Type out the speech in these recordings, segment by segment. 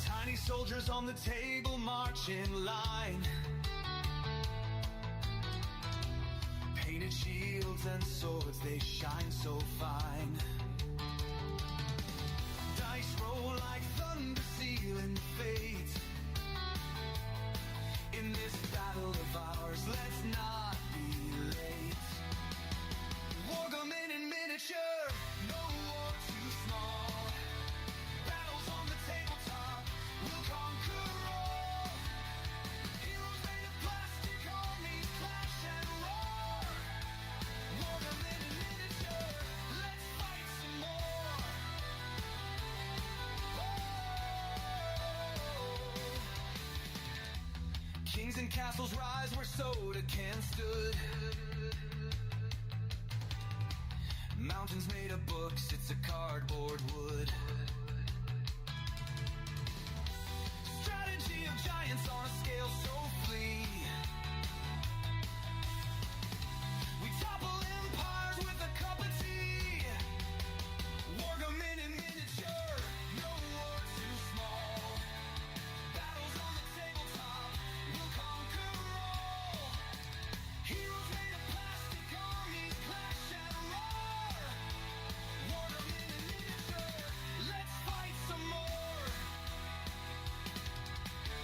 Tiny soldiers on the table march in line. Painted shields and swords, they shine so fine. Dice roll like thunder, sealing fate. In this battle of ours, let's not be late. Wargaming in miniature, no war too small. Battles on the tabletop, we'll conquer all. Heroes made of plastic, armies clash and roar. Wargaming in miniature, let's fight some more. Kings and castles rise where soda can stood. Mountains made of books, it's a cardboard wood. Strategy of giants on a scale so flee. We topple empires with a cup of tea. Wargaming in miniature, no war too small. Battles on the tabletop, we'll conquer all. Heroes made of plastic, armies clash and roar. Wargaming in miniature, let's fight some more.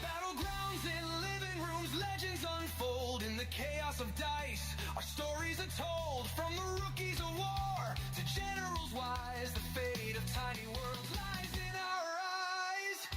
Battlegrounds in living rooms, legends unfold in the chaos of dice. Our stories are told from the rookies of war to generals wise. The fate of tiny worlds lies in our eyes.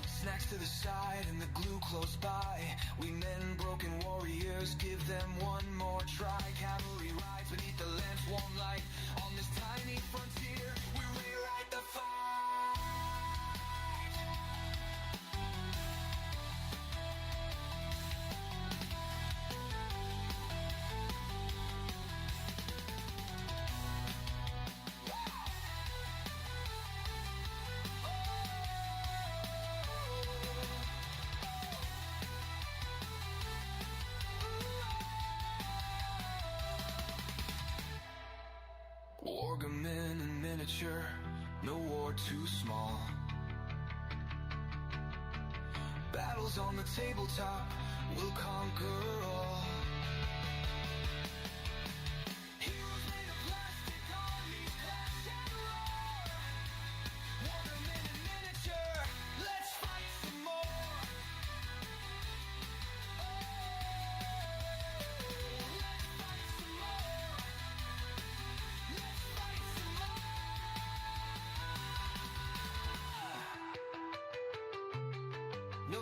Snacks to the side and the glue close by. We men, broken warriors, give them one more try. Cavalry rides beneath the lamp's warm light. On this tiny frontier, we rewrite the fight. Wargaming in miniature, no war too small. Battles on the tabletop, we'll conquer all. Heroes made of plastic, armies clash and roar. Wargaming in miniature, let's fight some more. Let's fight some more. Let's fight some more. No.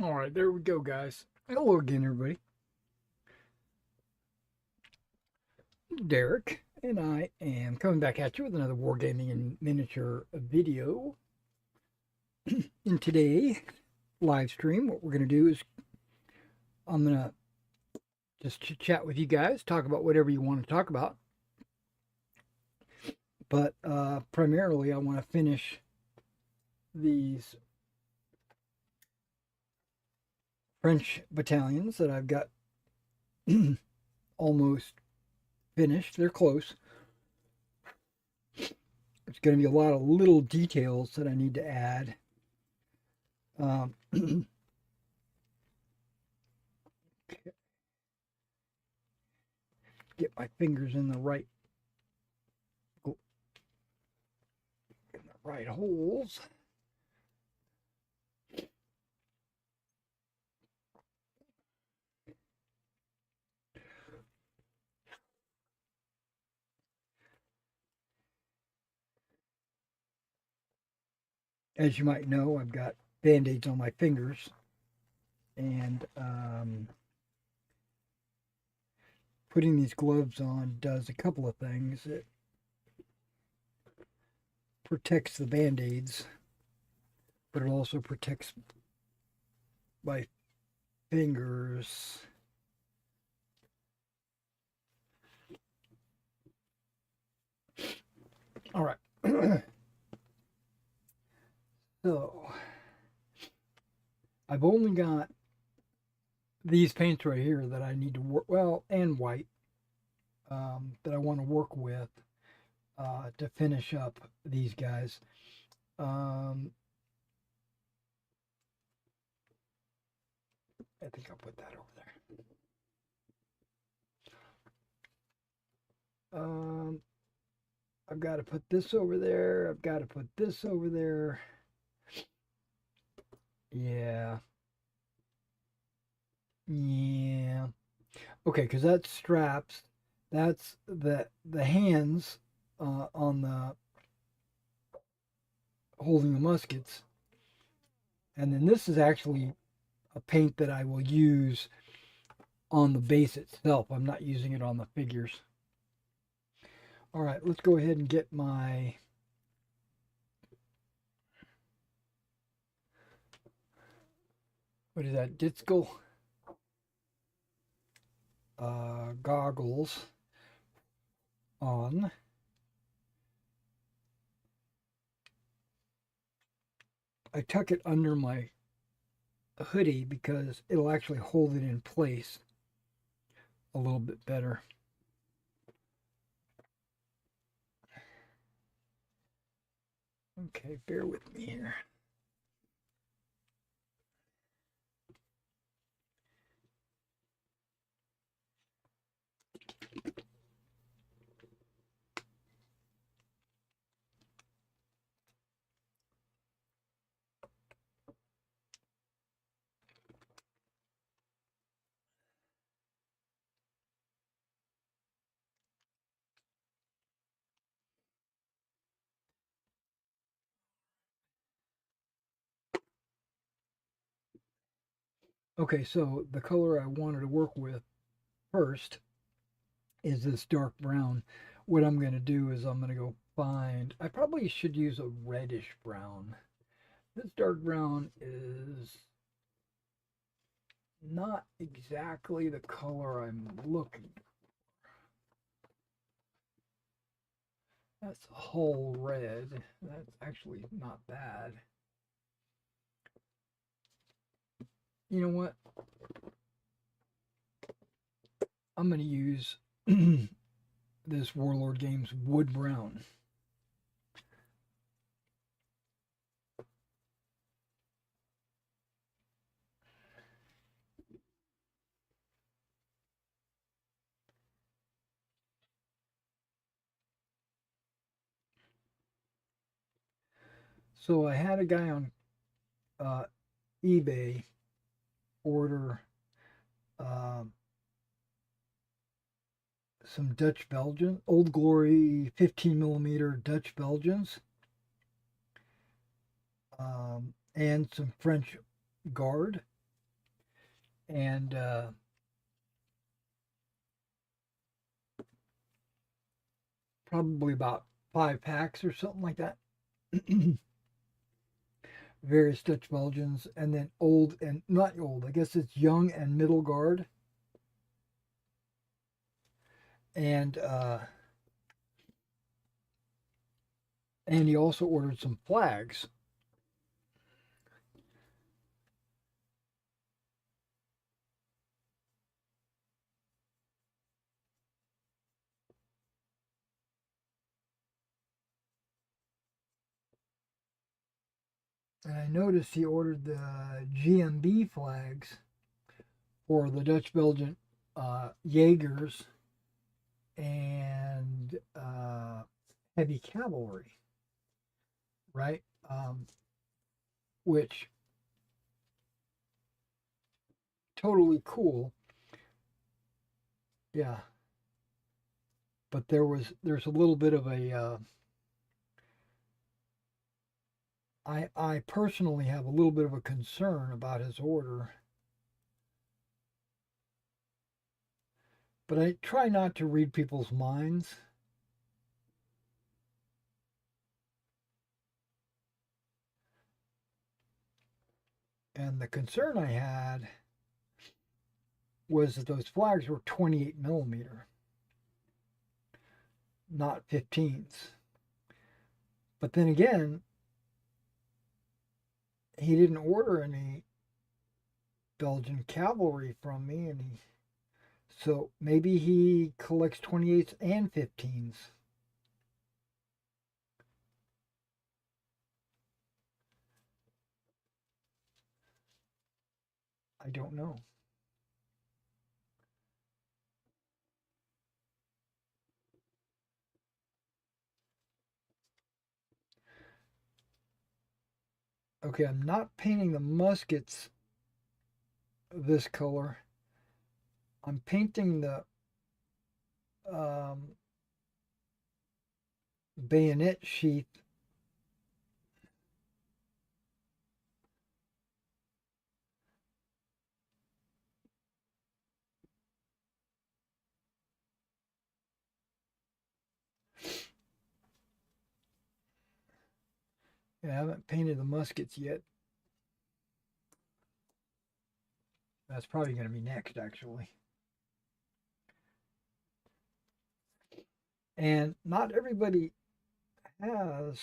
All right, there we go, guys. Hello again, everybody. Derek, and I am coming back at you with another Wargaming in Miniature video. In today's live stream, what we're going to do is I'm going to just chat with you guys, talk about whatever you want to talk about. But primarily, I want to finish these French battalions that I've got almost finished. They're close. There's going to be a lot of little details that I need to add. Get my fingers in the right holes. As you might know, I've got Band-Aids on my fingers, and putting these gloves on does a couple of things. It protects the Band-Aids, but it also protects my fingers. All right. So I've only got these paints right here that I need to work, well, and white, that I want to work with to finish up these guys. I think I'll put that over there. I've got to put this over there. I've got to put this over there. Yeah. Yeah. Okay, because that's straps. That's the hands on the holding the muskets. And then this is actually a paint that I will use on the base itself. I'm not using it on the figures. All right, let's go ahead and get my what is that? Ditzel goggles on. I tuck it under my hoodie because it'll actually hold it in place a little bit better. Okay, bear with me here. Okay, so the color I wanted to work with first is this dark brown. What I'm going to do is I'm going to go find, I probably should use a reddish brown. This dark brown is not exactly the color I'm looking for. That's whole red. That's actually not bad. You know what? I'm going to use this Warlord Games wood brown. So I had a guy on eBay order um, some Dutch Belgian, Old Glory 15 millimeter Dutch Belgians, and some French Guard, and probably about 5 packs or something like that. Various Dutch Belgians, and then old and not old, I guess it's young and middle guard. And he also ordered some flags. And I noticed he ordered the GMB flags for the Dutch Belgian Jaegers and heavy cavalry, right? Which totally cool. Yeah. But there's a little bit of a I personally have a little bit of a concern about his order. But I try not to read people's minds. And the concern I had was that those flags were 28 millimeter, not 15s. But then again, he didn't order any Belgian cavalry from me, so maybe he collects 28s and 15s. I don't know. Okay, I'm not painting the muskets this color. I'm painting the bayonet sheath. Yeah, I haven't painted the muskets yet. That's probably going to be next, actually. And not everybody has.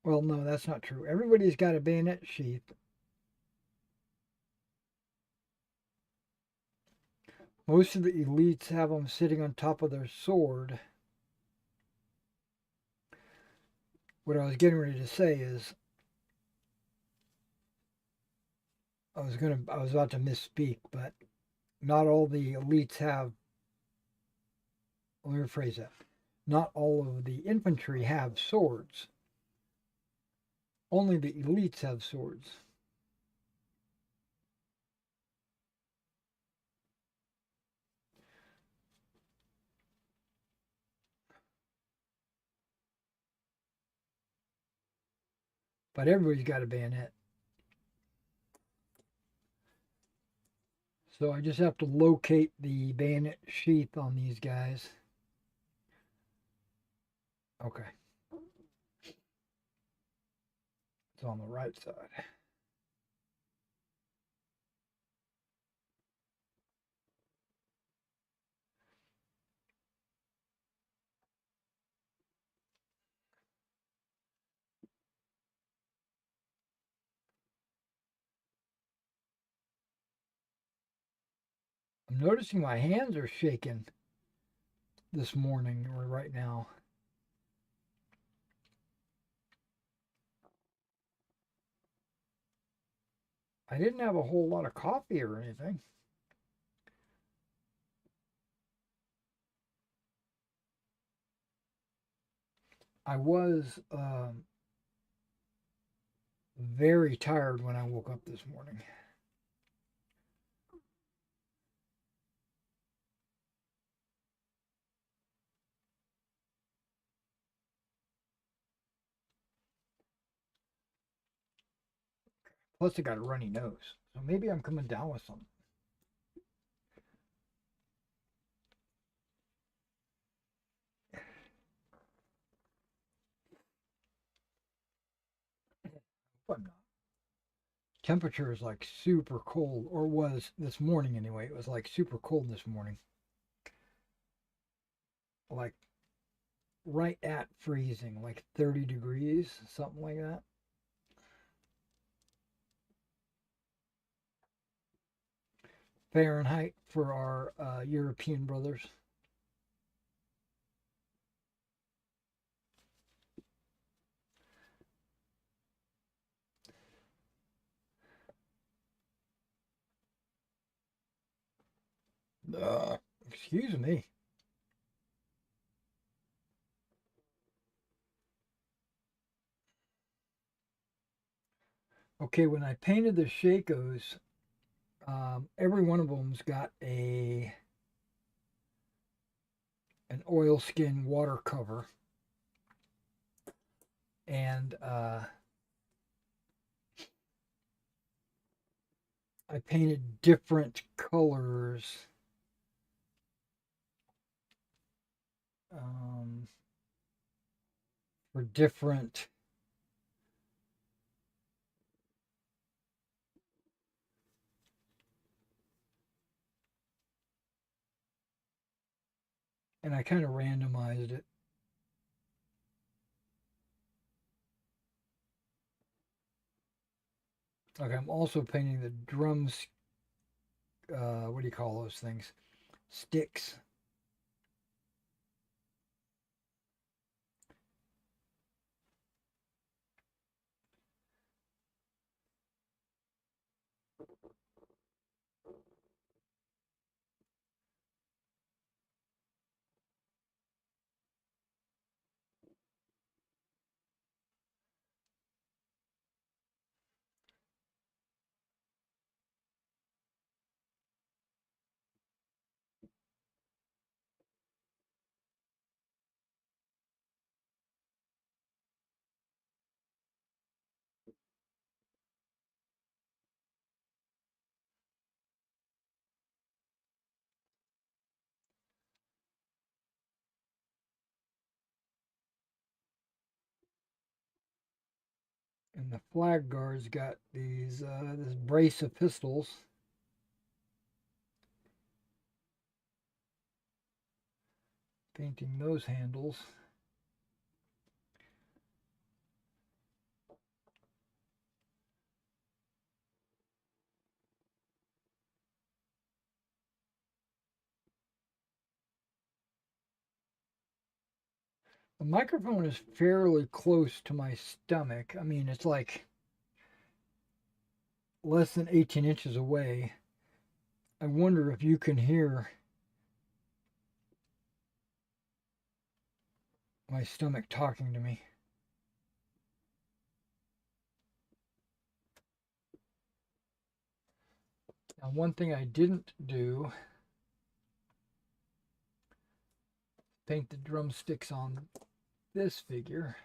Well, no, that's not true. Everybody's got a bayonet sheath. Most of the elites have them sitting on top of their sword. What I was getting ready to say is I was about to misspeak, but not all the elites have. Let me rephrase that. Not all of the infantry have swords. Only the elites have swords. But everybody's got a bayonet. So I just have to locate the bayonet sheath on these guys. Okay. It's on the right side. I'm noticing my hands are shaking this morning or right now. I didn't have a whole lot of coffee or anything. I was very tired when I woke up this morning. Plus, I got a runny nose. So maybe I'm coming down with something. But I'm not. Temperature is like super cold, or was this morning anyway. It was like super cold this morning. Like right at freezing, like 30 degrees, something like that. Fahrenheit for our European brothers. Excuse me. Okay, when I painted the Shakos, every one of them's got an oilskin water cover, and I painted different colors. For different and I kind of randomized it. Okay, I'm also painting the drums. What do you call those things? Sticks. And the flag guard's got these this brace of pistols. Painting those handles. The microphone is fairly close to my stomach. I mean, it's like less than 18 inches away. I wonder if you can hear my stomach talking to me. Now, one thing I didn't do, paint the drumsticks on this figure.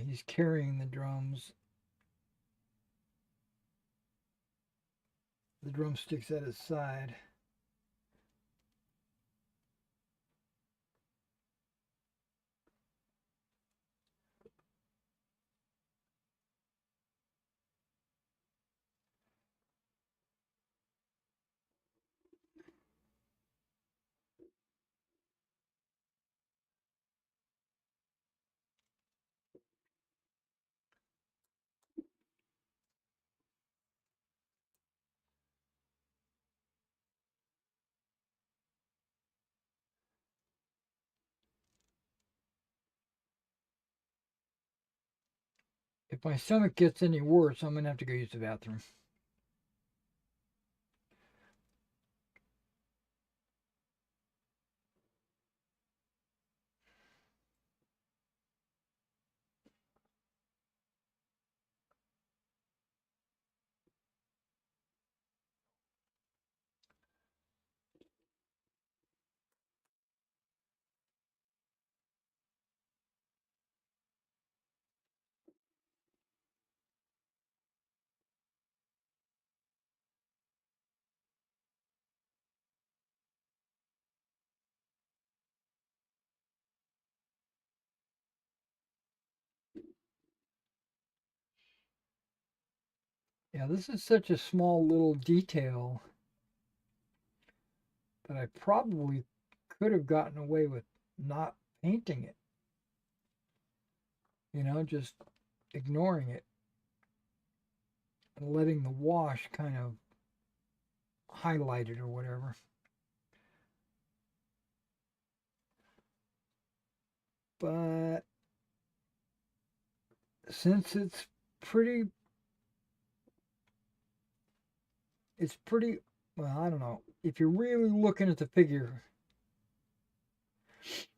He's carrying the drums. The drumsticks at his side. If my stomach gets any worse, I'm going to have to go use the bathroom. Yeah, this is such a small little detail that I probably could have gotten away with not painting it. You know, just ignoring it and letting the wash kind of highlight it or whatever. But since it's pretty, well, I don't know. If you're really looking at the figure,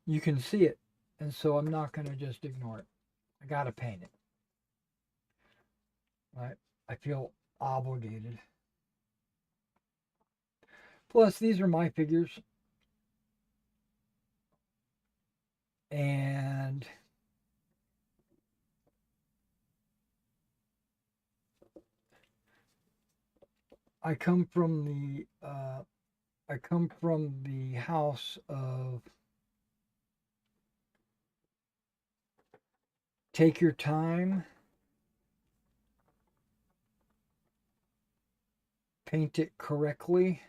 you can see it. And so I'm not going to just ignore it. I got to paint it. I feel obligated. Plus, these are my figures. And I come from the house of Take your time. Paint it correctly.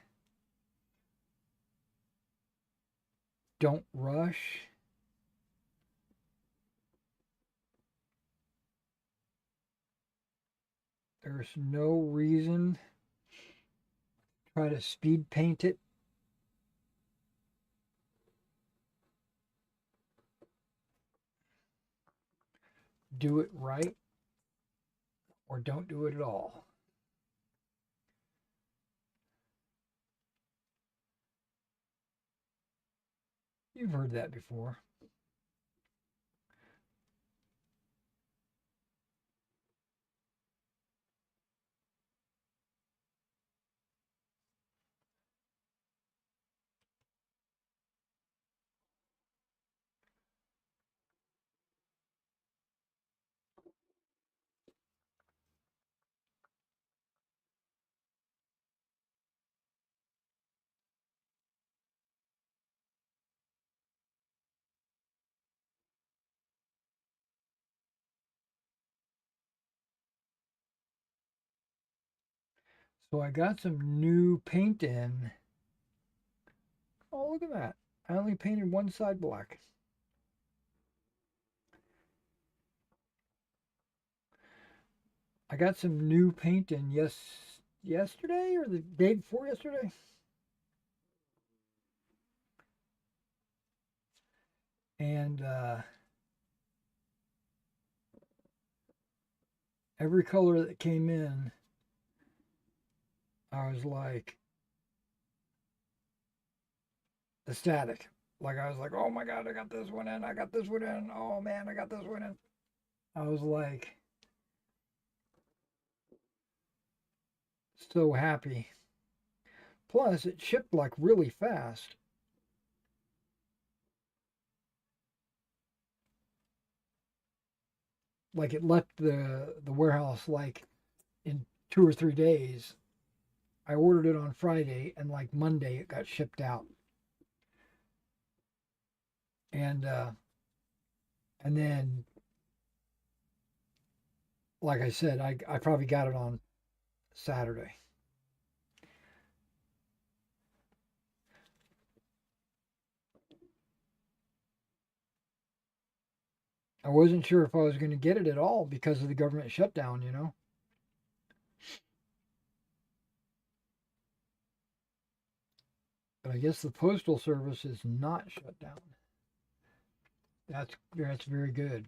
Don't rush. There's no reason to try to speed paint it. Do it right or don't do it at all. You've heard that before. So I got some new paint in. Oh, look at that. I only painted one side black. I got some new paint in yesterday or the day before yesterday. And every color that came in, I was like ecstatic. Like I was like, oh my God, I got this one in. I got this one in. Oh man, I got this one in. I was like so happy. Plus, it shipped like really fast. Like it left the warehouse like in 2 or 3 days. I ordered it on Friday, and like Monday it got shipped out. And and then, like I said, I probably got it on Saturday. I wasn't sure if I was going to get it at all because of the government shutdown, you know. But I guess the postal service is not shut down. That's very good.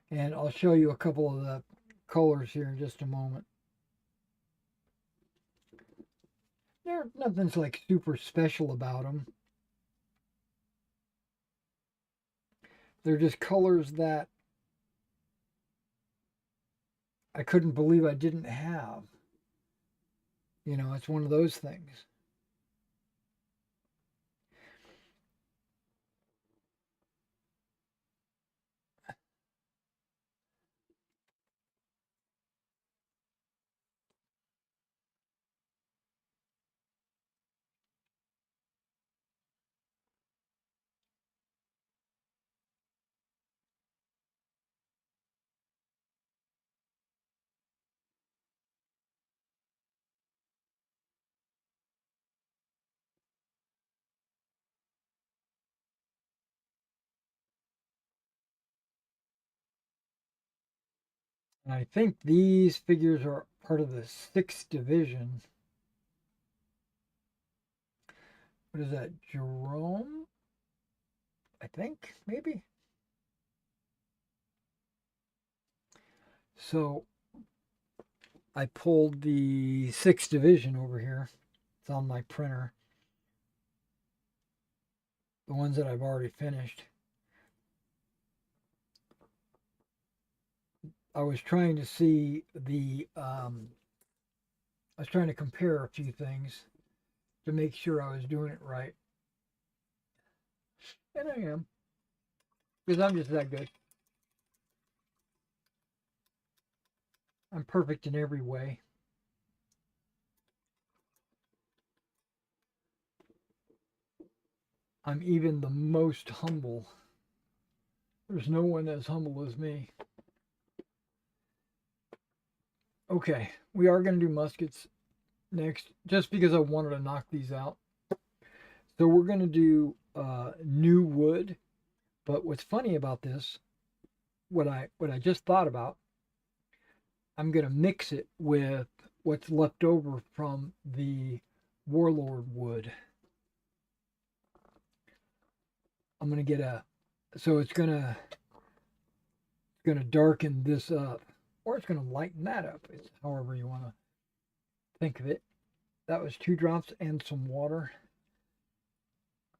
And I'll show you a couple of the colors here in just a moment. Nothing's like super special about them. They're just colors that I couldn't believe I didn't have. You know, it's one of those things. And I think these figures are part of the 6th division. What is that? Jerome? I think, maybe. So I pulled the 6th division over here. It's on my printer. The ones that I've already finished. I was trying to see I was trying to compare a few things to make sure I was doing it right. And I am. Because I'm just that good. I'm perfect in every way. I'm even the most humble. There's no one as humble as me. Okay, we are going to do muskets next, just because I wanted to knock these out. So we're going to do new wood. But what's funny about this, what I just thought about, I'm going to mix it with what's left over from the warlord wood. I'm going to get so it's going to darken this up, or it's going to lighten that up. It's however you want to think of it. That was 2 drops and some water.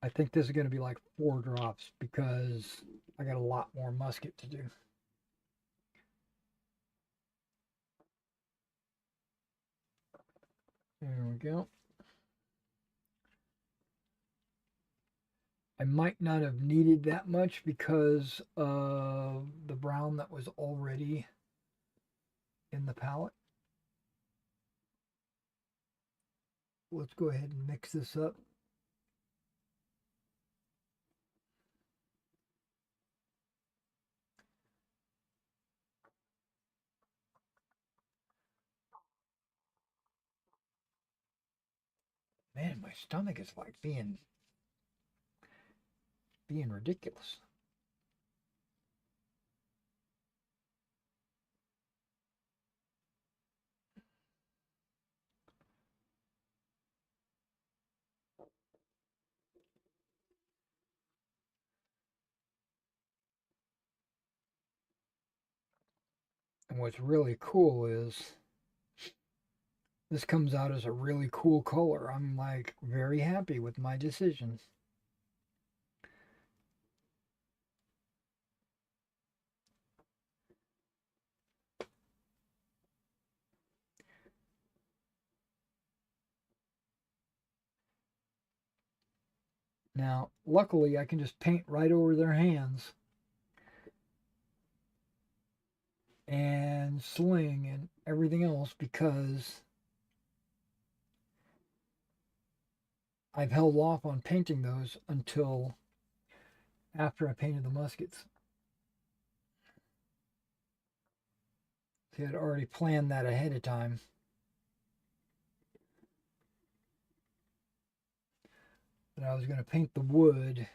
I think this is going to be like 4 drops because I got a lot more musket to do. There we go. I might not have needed that much because of the brown that was already in the palette. Let's go ahead and mix this up. Man, my stomach is like being ridiculous. And what's really cool is this comes out as a really cool color. I'm like very happy with my decision. Now, luckily, I can just paint right over their hands and sling and everything else because I've held off on painting those until after I painted the muskets. See, I'd already planned that ahead of time. That I was going to paint the wood.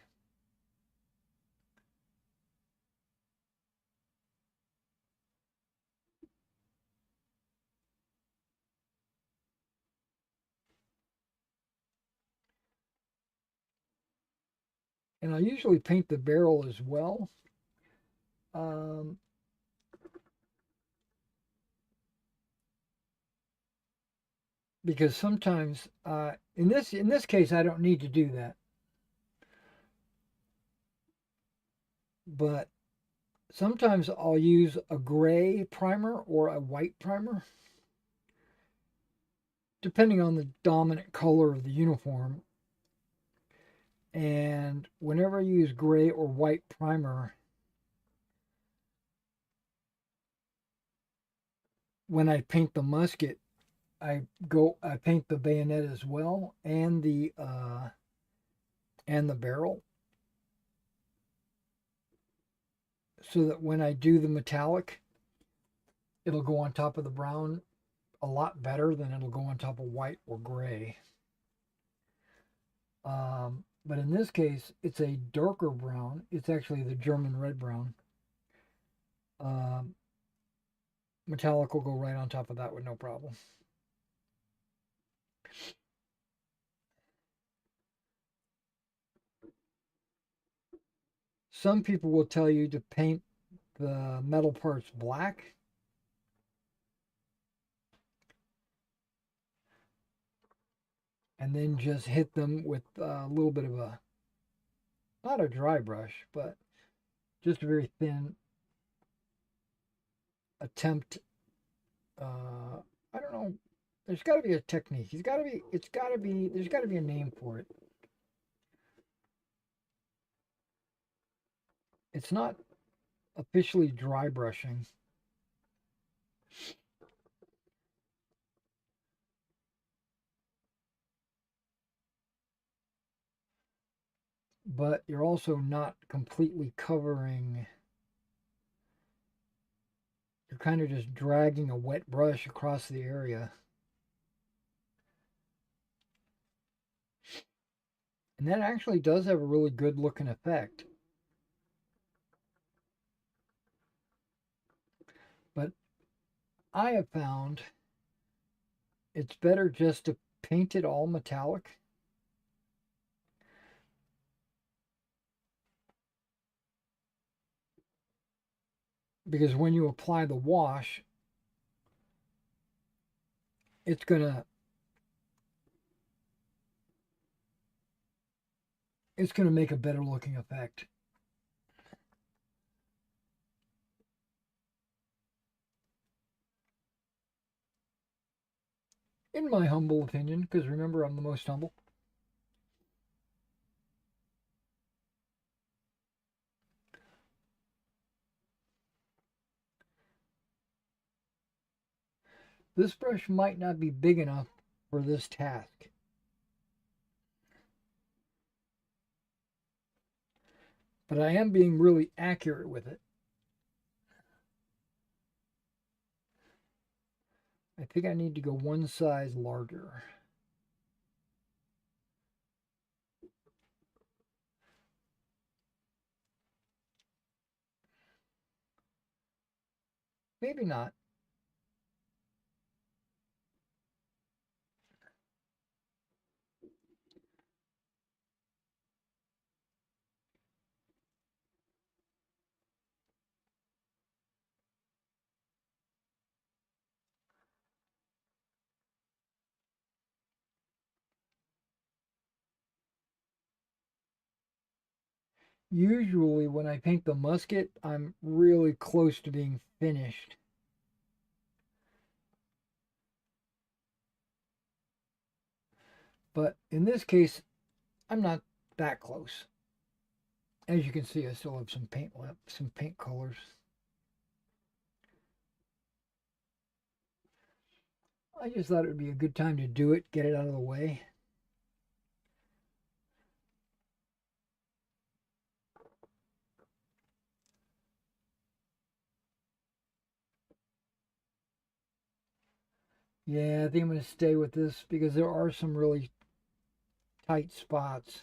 And I usually paint the barrel as well. Um, because sometimes, in this case, I don't need to do that. But sometimes I'll use a gray primer or a white primer, depending on the dominant color of the uniform. And whenever I use gray or white primer, when I paint the musket, I paint the bayonet as well and the barrel, so that when I do the metallic, it'll go on top of the brown a lot better than it'll go on top of white or gray. But in this case, it's a darker brown. It's actually the German red brown. Um, Metallic will go right on top of that with no problem. Some people will tell you to paint the metal parts black. And then just hit them with a little bit of not a dry brush, but just a very thin attempt. I don't know. There's got to be a technique. There's got to be a name for it. It's not officially dry brushing. but you're also not completely covering. You're kind of just dragging a wet brush across the area. And that actually does have a really good looking effect. But I have found it's better just to paint it all metallic. Because when you apply the wash, it's gonna make a better looking effect. In my humble opinion, because remember, I'm the most humble. This brush might not be big enough for this task. But I am being really accurate with it. I think I need to go one size larger. Maybe not. Usually when I paint the musket, I'm really close to being finished. But in this case, I'm not that close. As you can see, I still have some paint left, some paint colors. I just thought it would be a good time to do it, get it out of the way. Yeah, I think I'm going to stay with this because there are some really tight spots.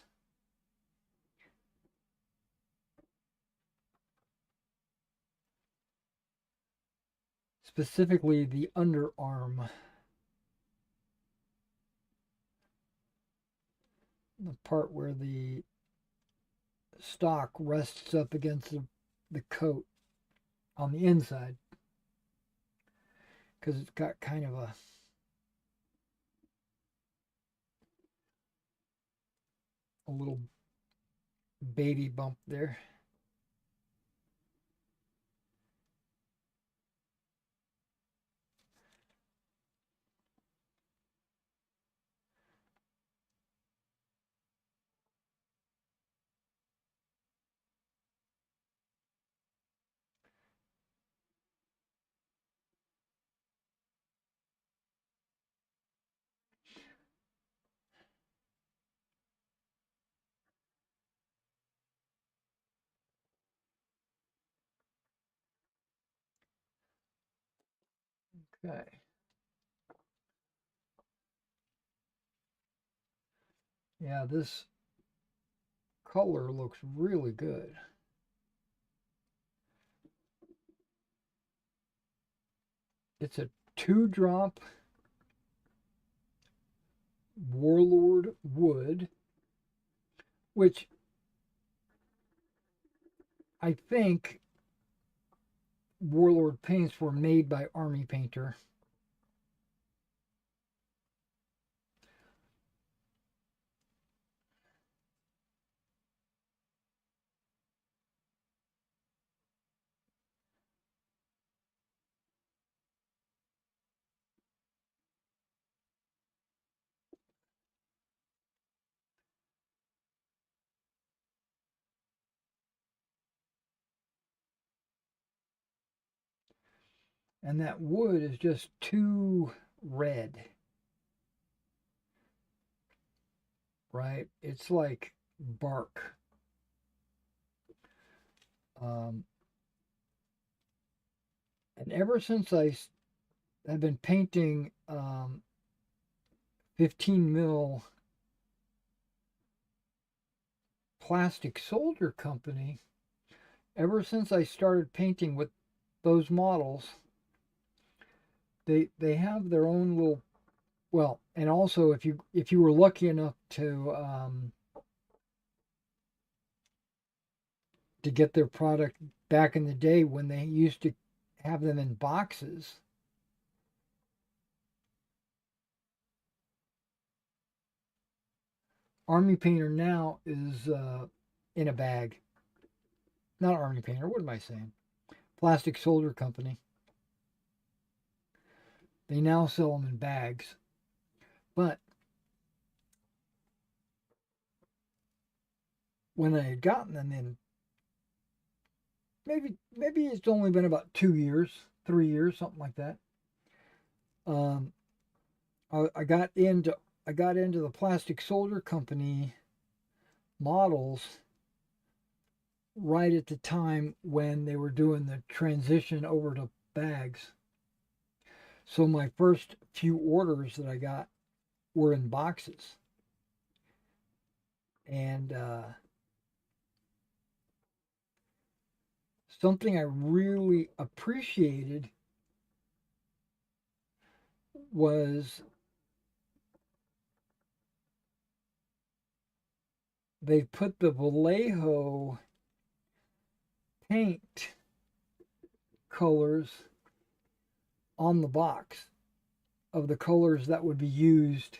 Specifically the underarm. The part where the stock rests up against the coat on the inside. Because it's got kind of a little baby bump there. Okay. Yeah, this color looks really good. It's a 2-drop Warlord wood, which I think Warlord paints were made by Army Painter. And that wood is just too red, right? It's like bark. Um, and ever since I have been painting 15 mil plastic soldier company, ever since I started painting with those models, they have their own little, well, and also if you were lucky enough to get their product back in the day when they used to have them in boxes. Army Painter now is in a bag. Not Army Painter, what am I saying? Plastic Soldier Company. They now sell them in bags. But when I had gotten them in, maybe it's only been about 2 years, 3 years, something like that. Um, I got into the Plastic Soldier Company models right at the time when they were doing the transition over to bags. So my first few orders that I got were in boxes. And something I really appreciated was they put the Vallejo paint colors on the box of the colors that would be used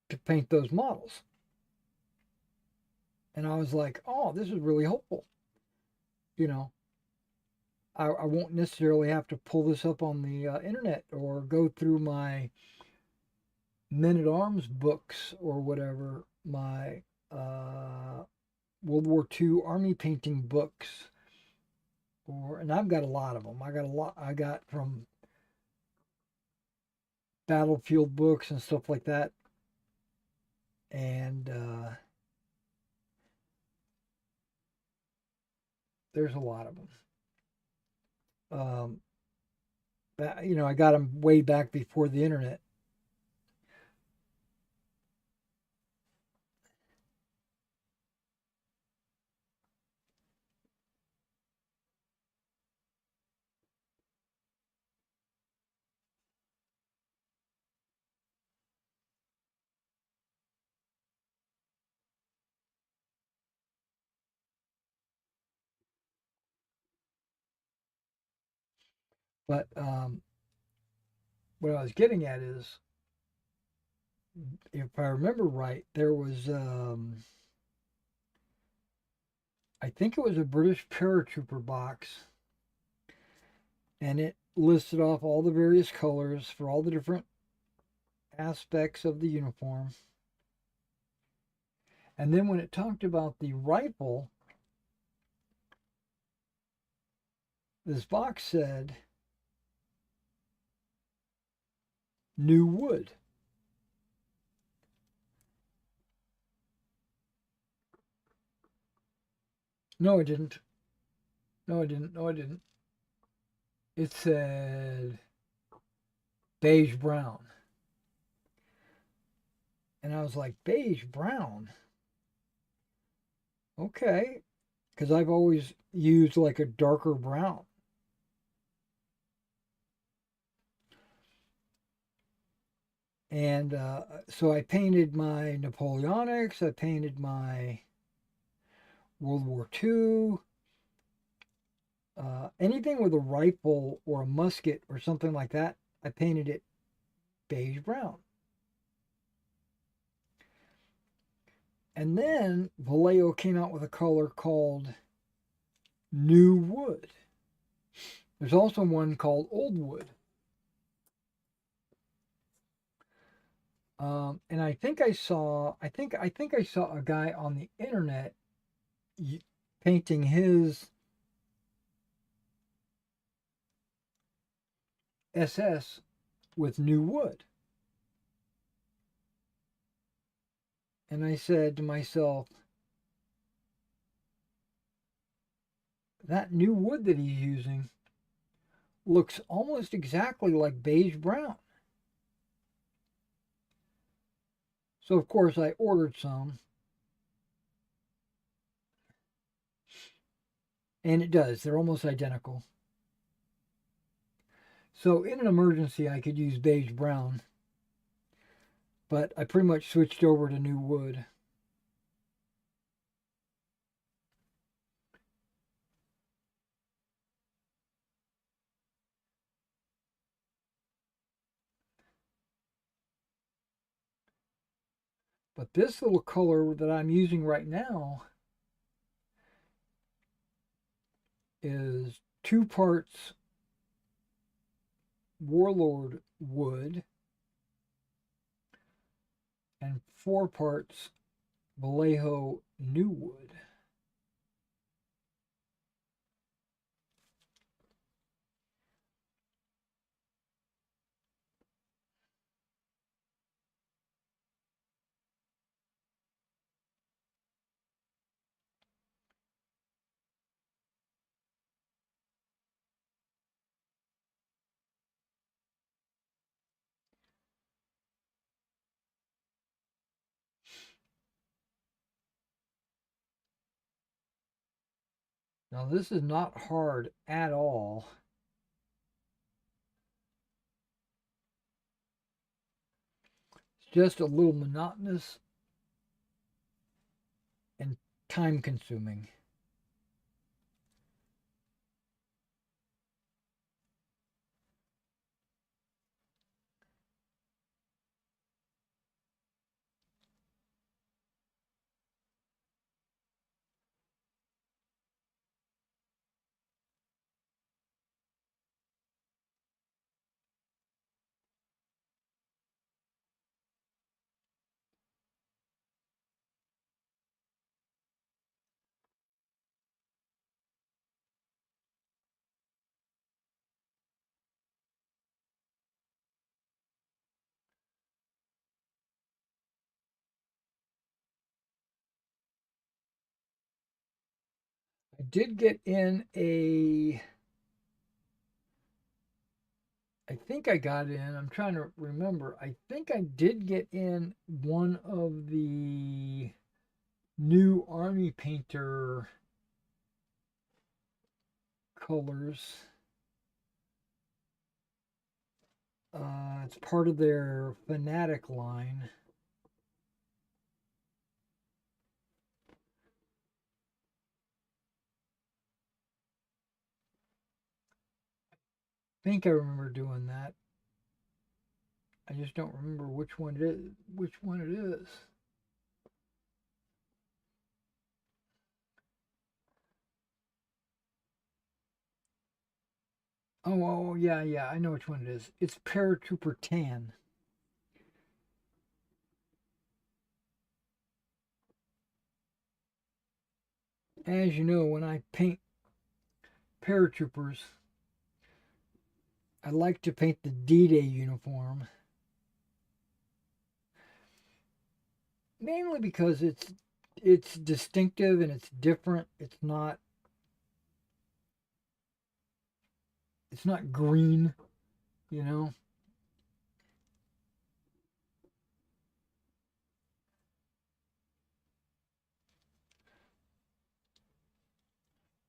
to paint those models. And I was like, oh, this is really helpful. You know, I won't necessarily have to pull this up on the internet or go through my Men at Arms books or whatever, my World War II army painting books, and I've got a lot of them. I got from battlefield books and stuff like that, and there's a lot of them. I got them way back before the internet. But what I was getting at is, if I remember right, there was, I think it was a British paratrooper box, and it listed off all the various colors for all the different aspects of the uniform. And then when it talked about the rifle, this box said new wood. No, it didn't. No, it didn't. No, it didn't. It said beige brown. And I was like, beige brown? Okay. Because I've always used like a darker brown. And so I painted my Napoleonics, I painted my World War II, anything with a rifle or a musket or something like that, I painted it beige brown. And then Vallejo came out with a color called New Wood. There's also one called Old Wood. And I think I saw a guy on the internet painting his SS with new wood. And I said to myself, that new wood that he's using looks almost exactly like beige brown. So of course I ordered some, and it does. They're almost identical. So in an emergency I could use beige brown, but I pretty much switched over to new wood. But this little color that I'm using right now is 2 parts Warlord wood and 4 parts Vallejo new wood. Now this is not hard at all. It's just a little monotonous and time consuming. I did get in I think I got in, I'm trying to remember, I think I did get in one of the new Army Painter colors. It's part of their Fanatic line. I think I remember doing that. I just don't remember which one it is. Which one it is. Oh, yeah, I know which one it is. It's Paratrooper Tan. As you know, when I paint paratroopers, I like to paint the D-Day uniform. Mainly because it's distinctive and it's different. It's not green, you know.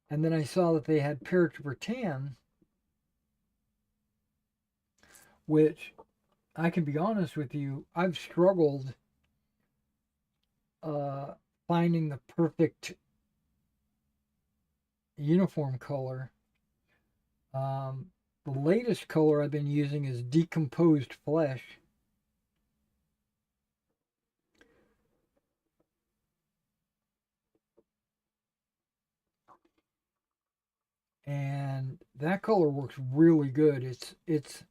And then I saw that they had Paratrooper Tan, which I can be honest with you, I've struggled uh, finding the perfect uniform color. The latest color I've been using is Decomposed Flesh. And that color works really good. It's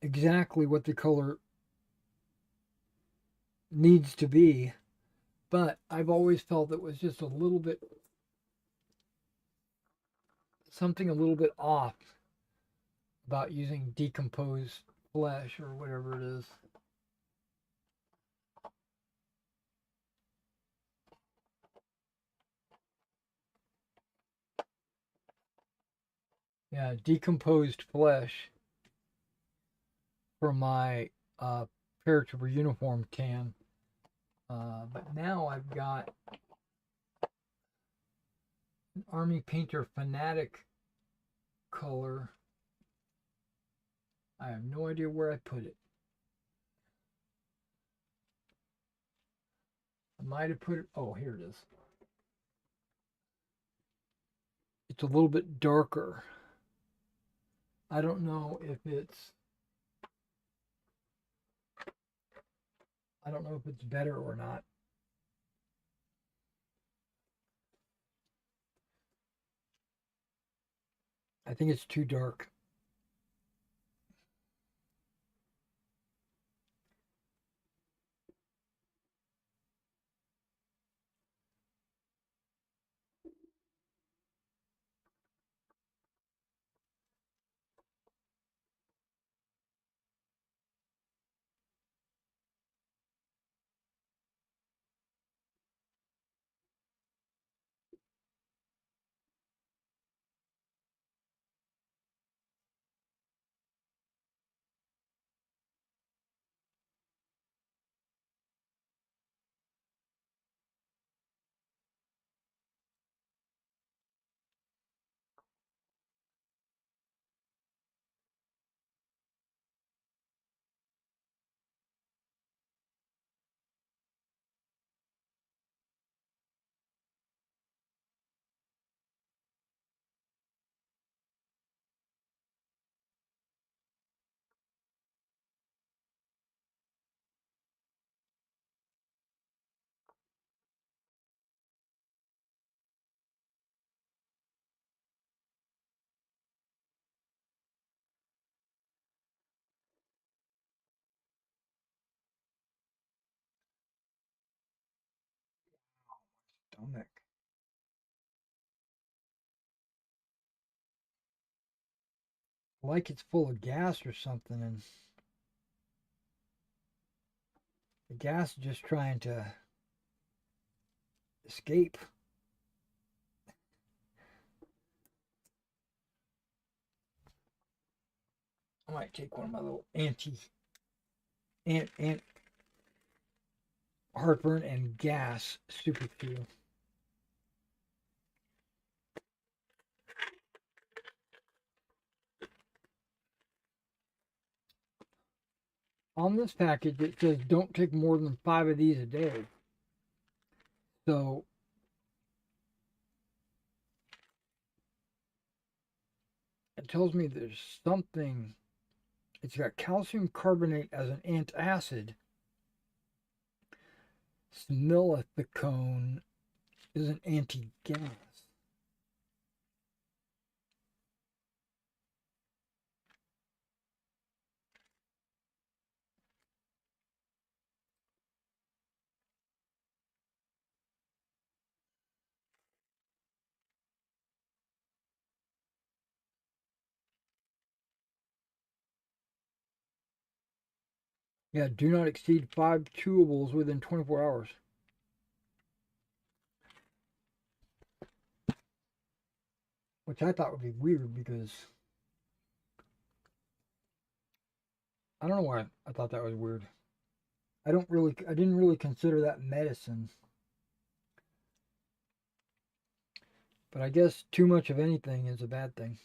exactly what the color needs to be, but I've always felt it was just a little bit something a little bit off about using decomposed flesh or whatever it is. Yeah, decomposed flesh for my paratrooper uniform tan. But now I've got an Army Painter Fanatic color. I have no idea where I put it. I might have put it. Oh, here it is. It's a little bit darker. I don't know if it's. I don't know if it's better or not. I think it's too dark. Stomach. Like it's full of gas or something, and the gas is just trying to escape. I might take one of my little ant heartburn and gas super fuel. On this package, it says don't take more than 5 of these a day. So it tells me there's something. It's got calcium carbonate as an antacid. Smilithicone is an anti-gas. Yeah, do not exceed 5 chewables within 24 hours. Which I thought would be weird because I don't know why I thought that was weird. I didn't really consider that medicine. But I guess too much of anything is a bad thing.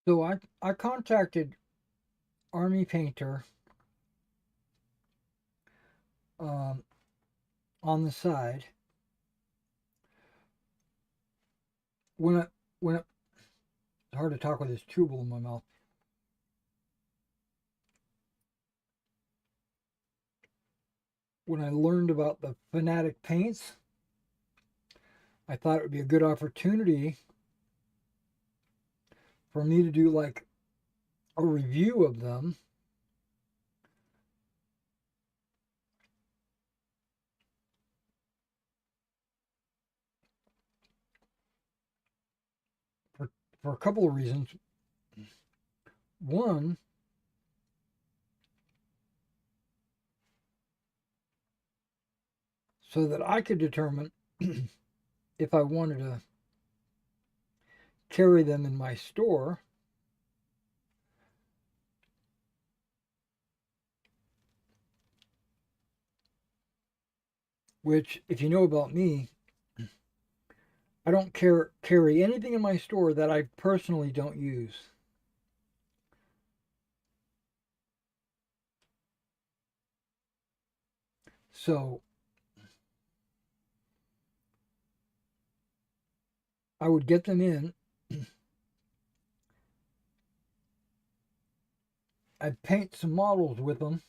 So I contacted Army Painter um, on the side when I when it, it's hard to talk with this tubal in my mouth. When I learned about the Fanatic paints, I thought it would be a good opportunity for me to do like a review of them. For, for a couple of reasons. One, so that I could determine if I wanted to carry them in my store, which, if you know about me, I don't carry anything in my store that I personally don't use. So I would get them in. I'd paint some models with them.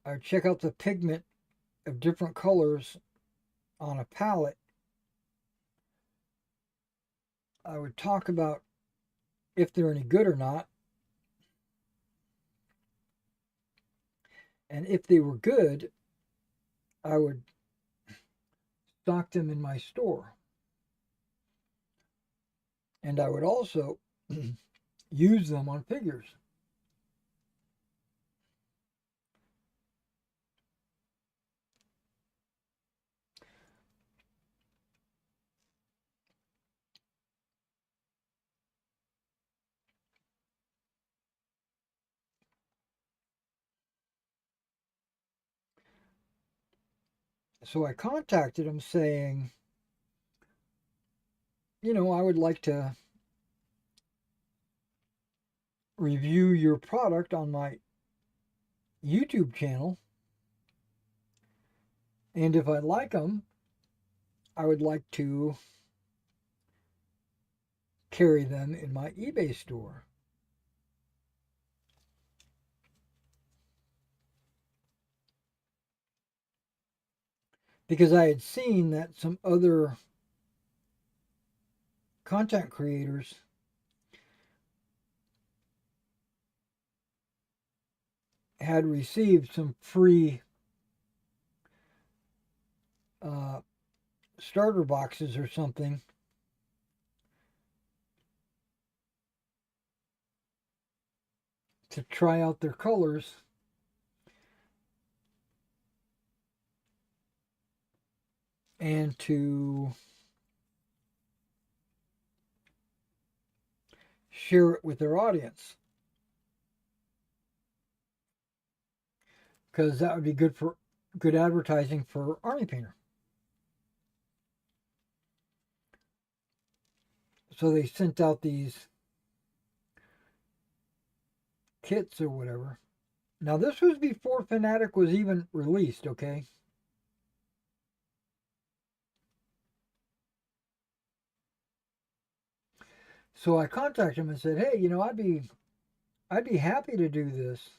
I'd check out the pigment of different colors on a palette. I would talk about if they're any good or not. And if they were good, I would stock them in my store. And I would also use them on figures. So I contacted him saying, I would like to review your product on my YouTube channel. And if I like them, I would like to carry them in my eBay store. Because I had seen that some other content creators had received some free uh, starter boxes or something to try out their colors. And to share it with their audience. Because that would be good advertising for Army Painter. So they sent out these kits or whatever. Now this was before Fanatic was even released, okay? So I contacted him and said, "Hey, I'd be happy to do this.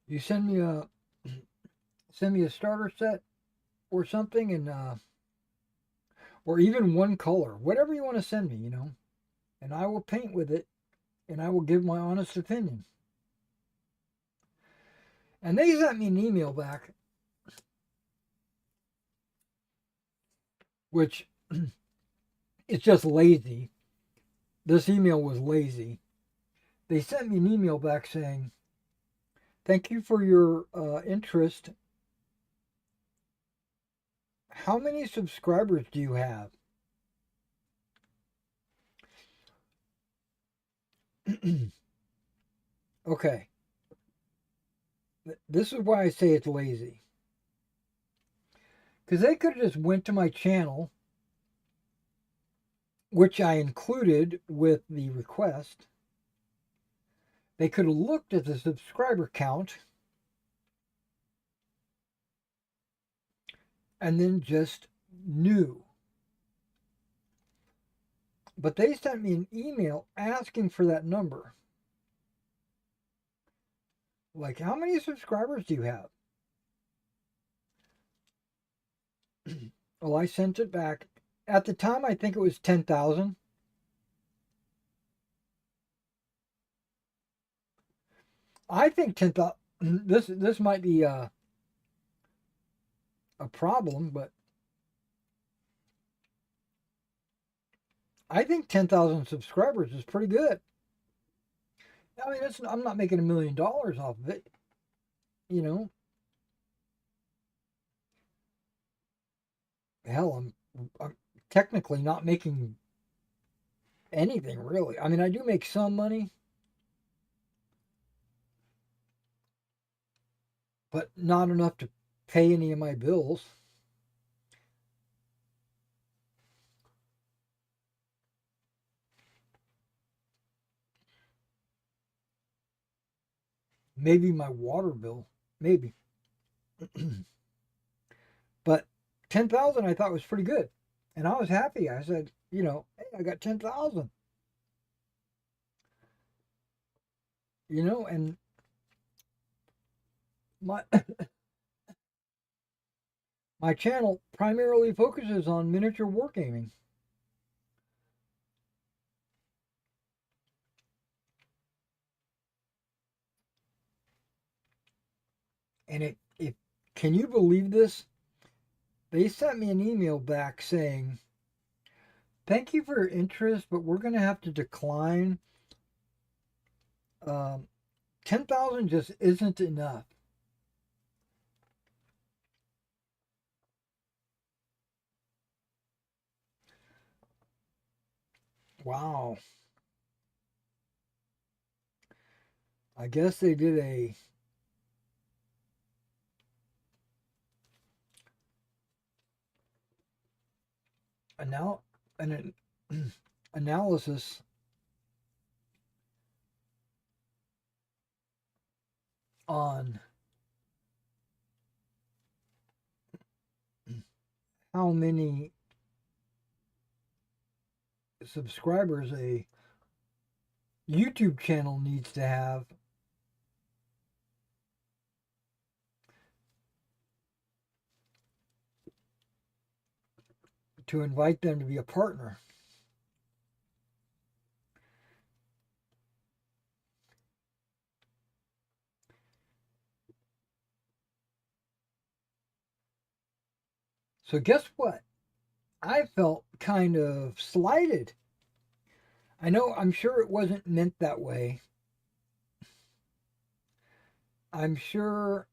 You send me a starter set or something, and or even one color, whatever you want to send me, and I will paint with it, and I will give my honest opinion." And they sent me an email back, which it's just lazy. This email was lazy. They sent me an email back saying, "Thank you for your interest. How many subscribers do you have?" Okay. This is why I say it's lazy. Because they could have just went to my channel which I included with the request. They could have looked at the subscriber count and then just knew. But they sent me an email asking for that number. Like, how many subscribers do you have? Well, I sent it back. At the time, I think it was 10,000. I think 10,000. This might be a problem, but I think 10,000 subscribers is pretty good. I mean, I'm not making $1 million off of it, you know. Hell, I'm technically not making anything really. I mean, I do make some money, but not enough to pay any of my bills. Maybe my water bill, maybe. But 10,000 I thought was pretty good. And I was happy. I said, you know, hey, I got 10,000. You know, and my my channel primarily focuses on miniature wargaming. And it can you believe this? They sent me an email back saying, "Thank you for your interest, but we're going to have to decline. 10,000 just isn't enough." Wow. I guess they did an analysis on how many subscribers a YouTube channel needs to have to invite them to be a partner. So guess what? I felt kind of slighted. I'm sure it wasn't meant that way. I'm sure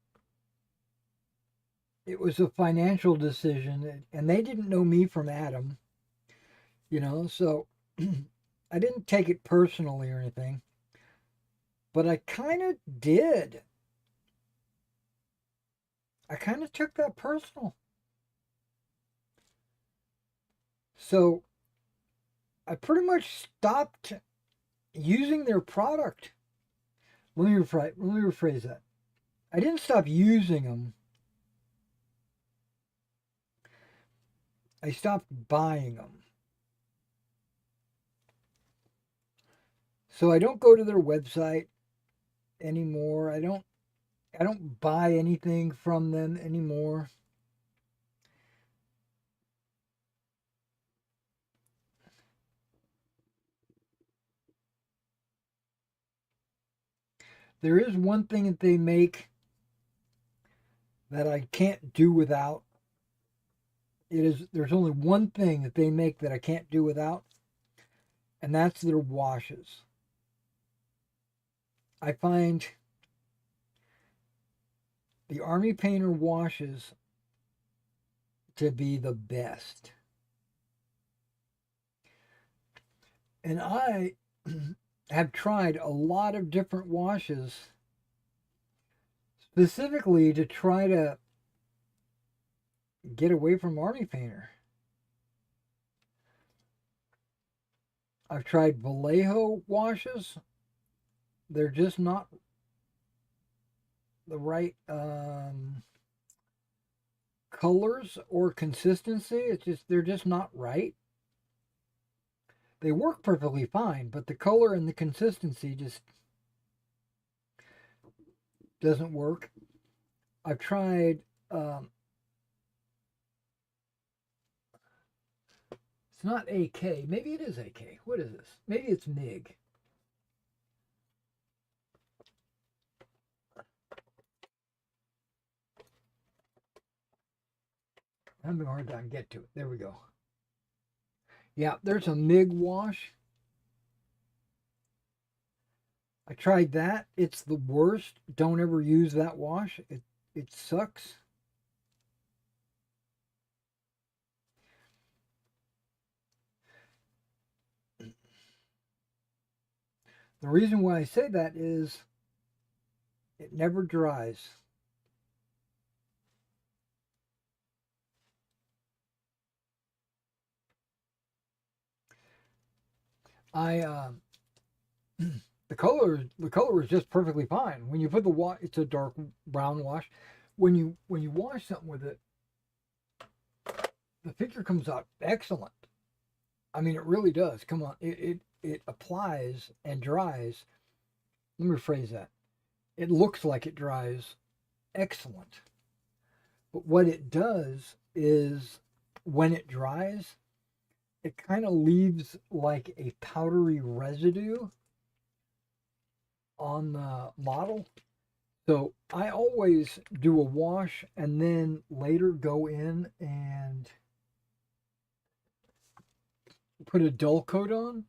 it was a financial decision, and they didn't know me from Adam, so I didn't take it personally or anything, but I kind of did. I kind of took that personal. So I pretty much stopped using their product. Let me rephrase that. I didn't stop using them. I stopped buying them. So I don't go to their website anymore. I don't buy anything from them anymore. There is one thing that they make that I can't do without. There's only one thing that they make that I can't do without, and that's their washes. I find the Army Painter washes to be the best. And I have tried a lot of different washes specifically to try to get away from Army Painter. I've tried Vallejo washes. They're just not the right colors or consistency. It's just they're just not right. They work perfectly fine, but the color and the consistency just doesn't work. I've tried. It's not AK. Maybe it is AK. What is this? Maybe it's MIG. I'm having a hard time get to it. There we go. Yeah, there's a MIG wash. I tried that. It's the worst. Don't ever use that wash. It sucks. The reason why I say that is it never dries. I the color is just perfectly fine. When you put the wash, it's a dark brown wash. When you wash something with it, the picture comes out excellent. I mean, it really does. Come on, it applies and dries. Let me rephrase that. It looks like it dries excellent. But what it does is when it dries, it kind of leaves like a powdery residue on the model. So I always do a wash and then later go in and put a dull coat on.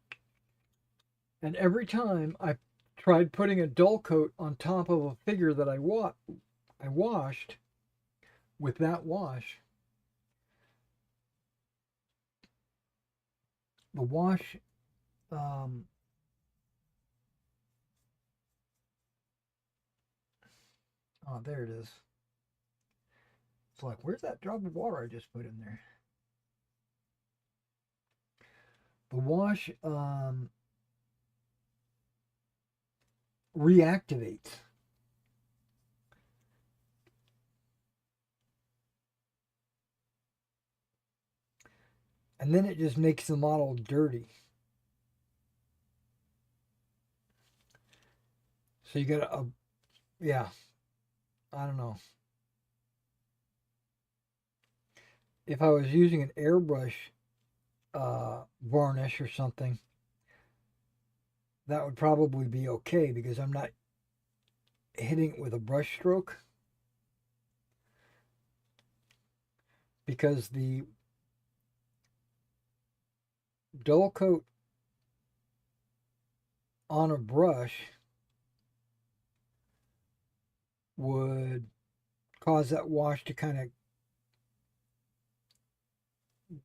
And every time I tried putting a dull coat on top of a figure that I washed with that wash, the wash um, oh, there it is. It's like, where's that drop of water I just put in there? The wash reactivates. And then it just makes the model dirty. So you got a, yeah, I don't know. If I was using an airbrush varnish or something, that would probably be okay because I'm not hitting it with a brush stroke. Because the dull coat on a brush would cause that wash to kind of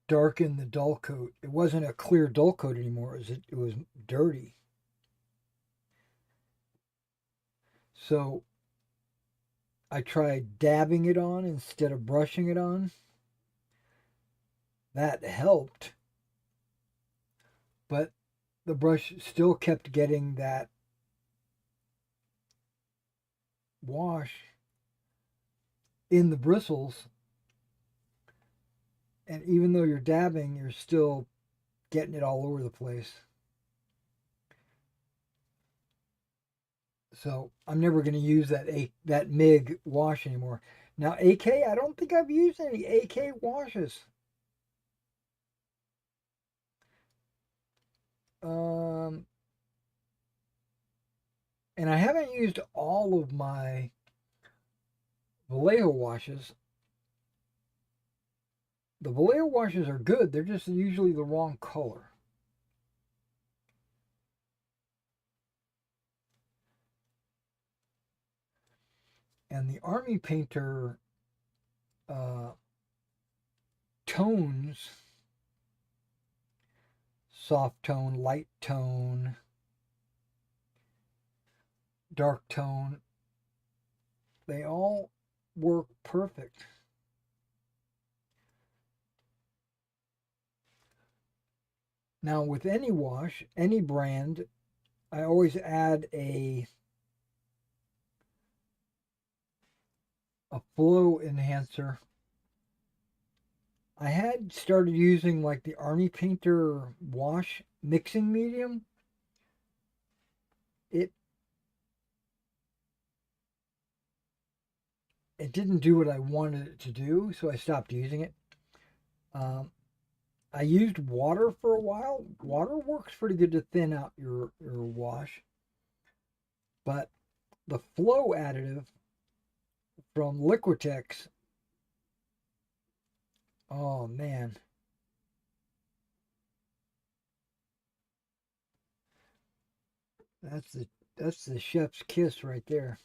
darken the dull coat. It wasn't a clear dull coat anymore. It was dirty. So I tried dabbing it on instead of brushing it on. That helped, but the brush still kept getting that wash in the bristles. And even though you're dabbing, you're still getting it all over the place. So I'm never going to use that MIG wash anymore. Now AK, I don't think I've used any AK washes. Um, and I haven't used all of my Vallejo washes. The Vallejo washes are good. They're just usually the wrong color. And the Army Painter uh, tones, soft tone, light tone, dark tone, they all work perfect. Now with any wash, any brand, I always add a flow enhancer. I had started using like the Army Painter wash mixing medium. It it didn't do what I wanted it to do, so I stopped using it. Um, I used water for a while. Water works pretty good to thin out your wash, but the flow additive from Liquitex, oh man, that's the chef's kiss right there.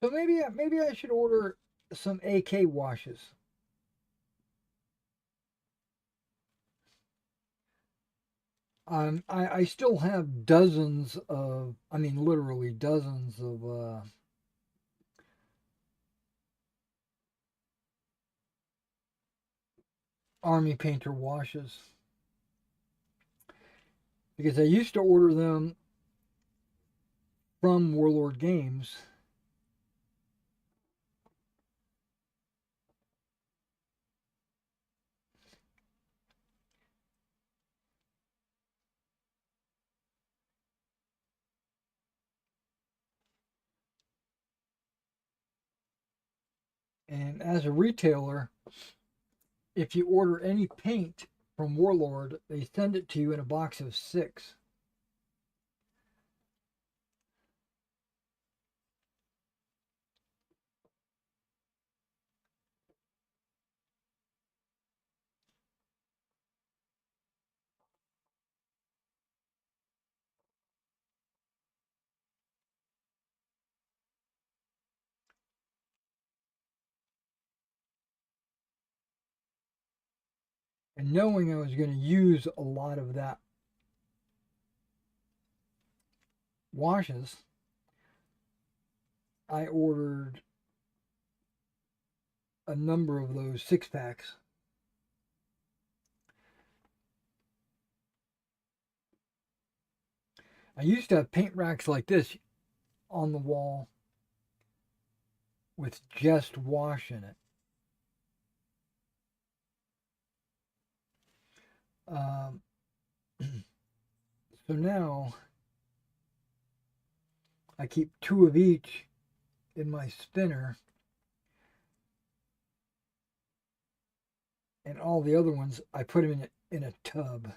So maybe I should order some AK washes. I still have dozens of, I mean, literally dozens of Army Painter washes because I used to order them from Warlord Games. And as a retailer, if you order any paint from Warlord, they send it to you in a box of 6. And knowing I was going to use a lot of that washes, I ordered a number of those 6-packs. I used to have paint racks like this on the wall with just wash in it. Um, so now I keep 2 of each in my spinner, and all the other ones I put them in a tub.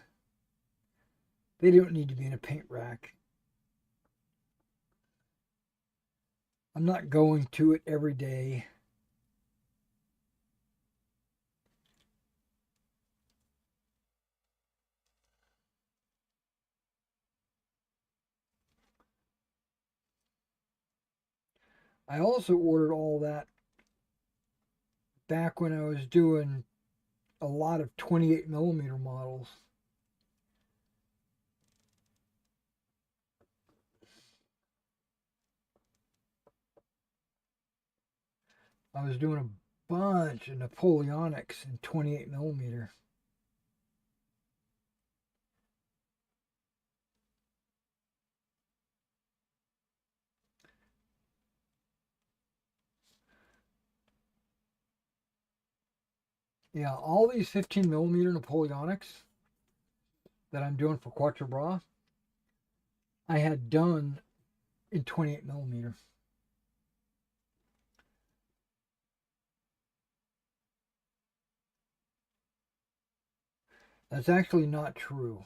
They don't need to be in a paint rack. I'm not going to it every day. I also ordered all that back when I was doing a lot of 28 millimeter models. I was doing a bunch of Napoleonics in 28 millimeter. Yeah, all these 15 millimeter Napoleonics that I'm doing for Quatra, I had done in 28 millimeter. That's actually not true.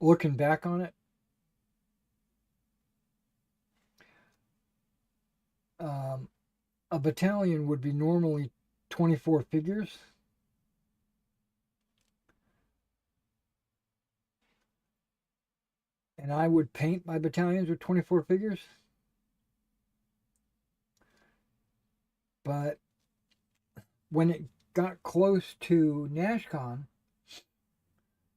Looking back on it, um, a battalion would be normally 24 figures. and I would paint my battalions with 24 figures. But when it got close to NashCon,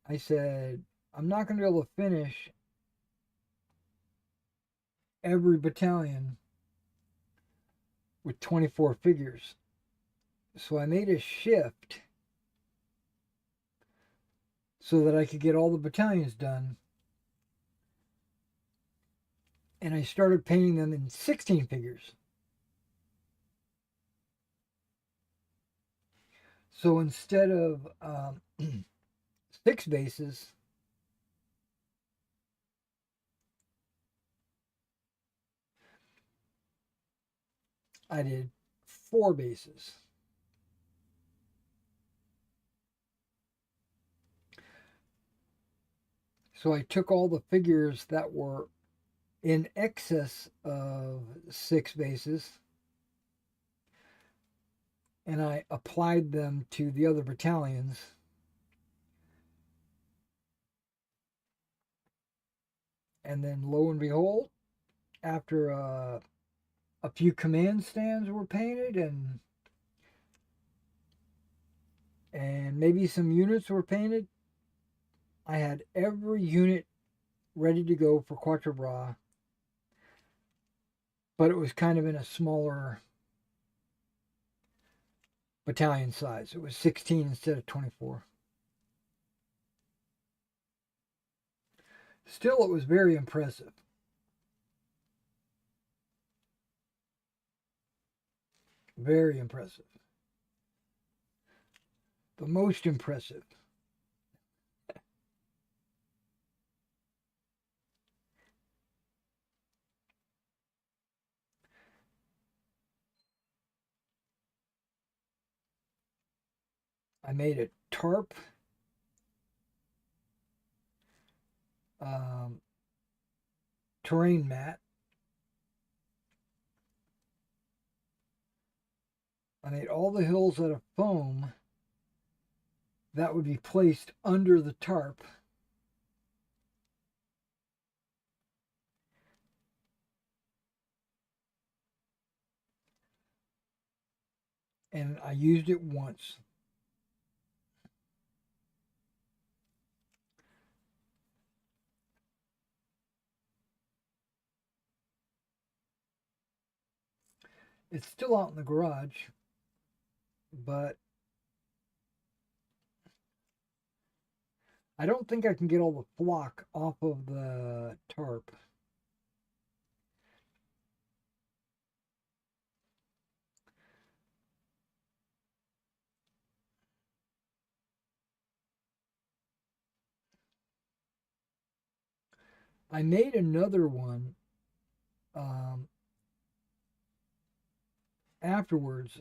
I said, I'm not going to be able to finish every battalion with 24 figures. So I made a shift so that I could get all the battalions done. And I started painting them in 16 figures. So instead of 6 bases, I did 4 bases. So I took all the figures that were in excess of 6 bases and I applied them to the other battalions. And then lo and behold, after a few command stands were painted and maybe some units were painted, I had every unit ready to go for Quatra, but it was kind of in a smaller battalion size. It was 16 instead of 24. Still, it was very impressive. Very impressive. The most impressive. I made a tarp terrain mat. I made all the hills out of foam that would be placed under the tarp. And I used it once. It's still out in the garage, but I don't think I can get all the flock off of the tarp. I made another one afterwards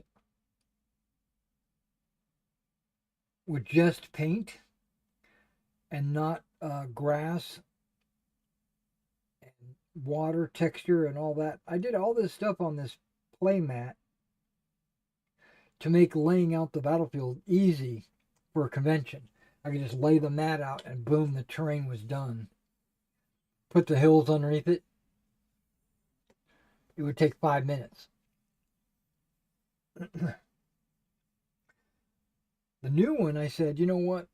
with just paint and not grass and water texture and all that. I did all this stuff on this play mat to make laying out the battlefield easy for a convention. I could just lay the mat out and boom, the terrain was done. Put the hills underneath it. It would take 5 minutes. The new one, I said, you know what?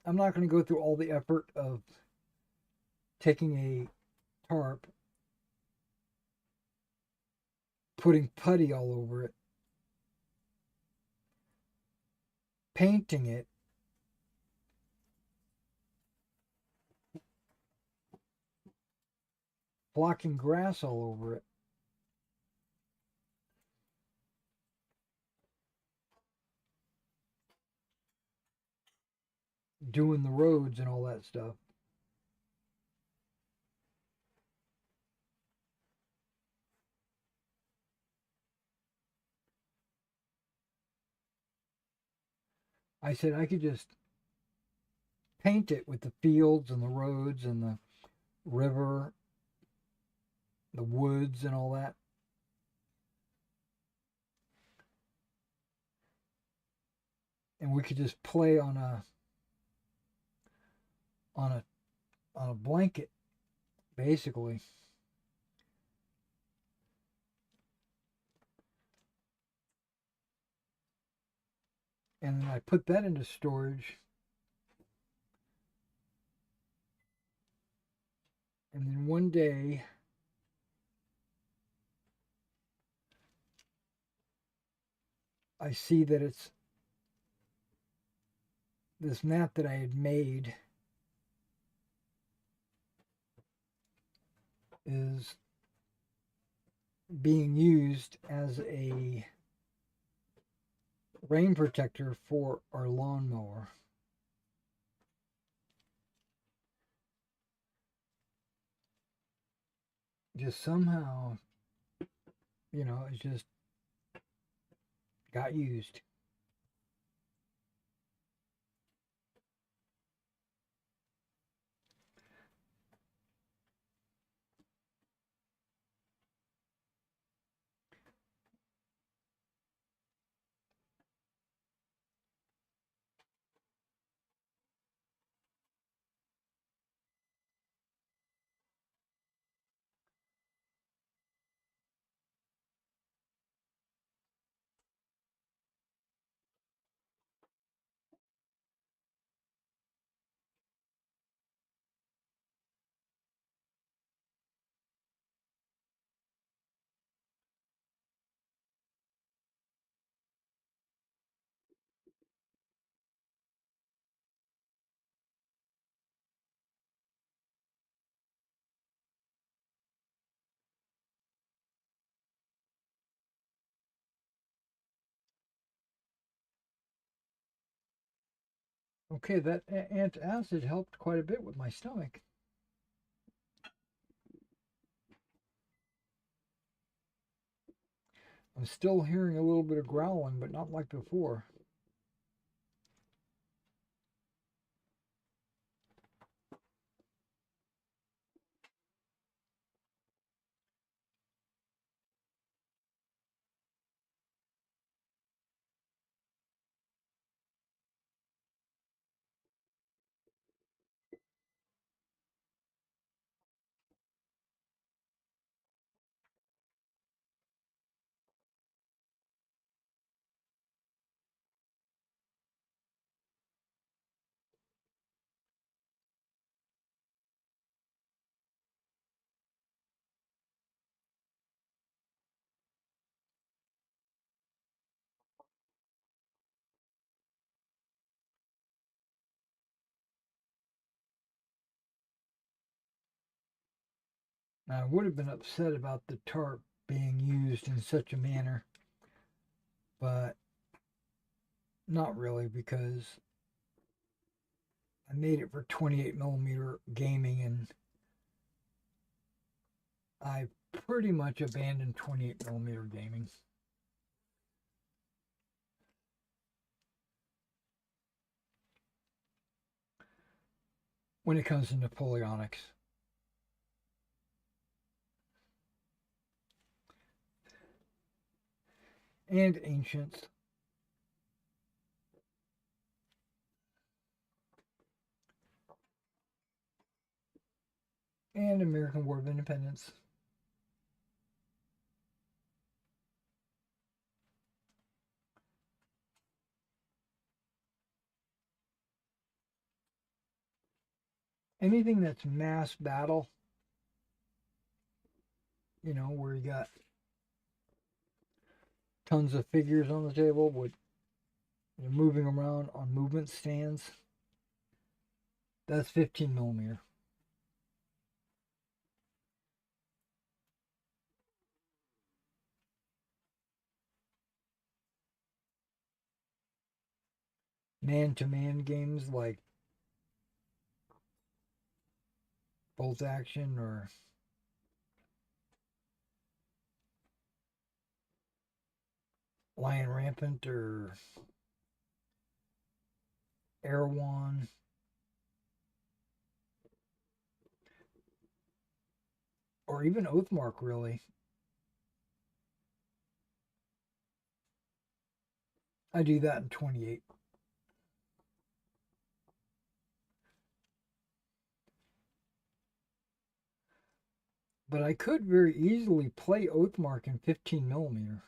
I'm not going to go through all the effort of taking a tarp, putting putty all over it, painting it, blocking grass all over it. Doing the roads and all that stuff. I said I could just paint it with the fields and the roads and the river, the woods and all that. And we could just play on a blanket basically. And then I put that into storage. And then one day, I see that it's this map that I had made is being used as a rain protector for our lawnmower. Just somehow, it just got used. Okay, that antacid helped quite a bit with my stomach. I'm still hearing a little bit of growling, but not like before. Now, I would have been upset about the tarp being used in such a manner, but not really, because I made it for 28 millimeter gaming, and I pretty much abandoned 28 millimeter gaming. When it comes to Napoleonics. And ancients. And American War of Independence. Anything that's mass battle, where you got tons of figures on the table with moving around on movement stands, that's 15 millimeter. Man-to-man games like Bolt Action or Lion Rampant or Erewhon. Or even Oathmark, really. I do that in 28. But I could very easily play Oathmark in 15 millimeter.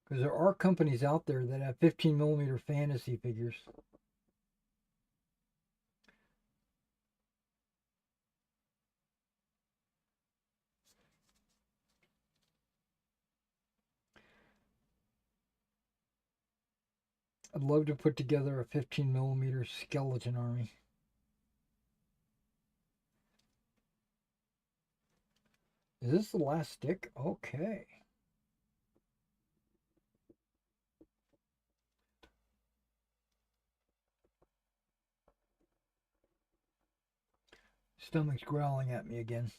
Because there are companies out there that have 15 millimeter fantasy figures. I'd love to put together a 15 millimeter skeleton army. Is this the last stick? Okay. Stomach's growling at me again.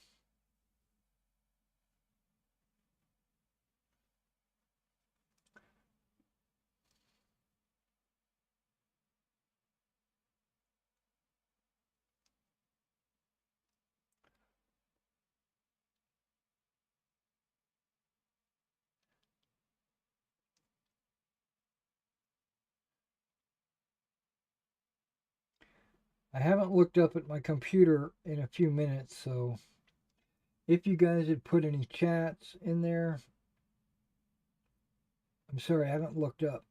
I haven't looked up at my computer in a few minutes, so if you guys had put any chats in there, I'm sorry, I haven't looked up.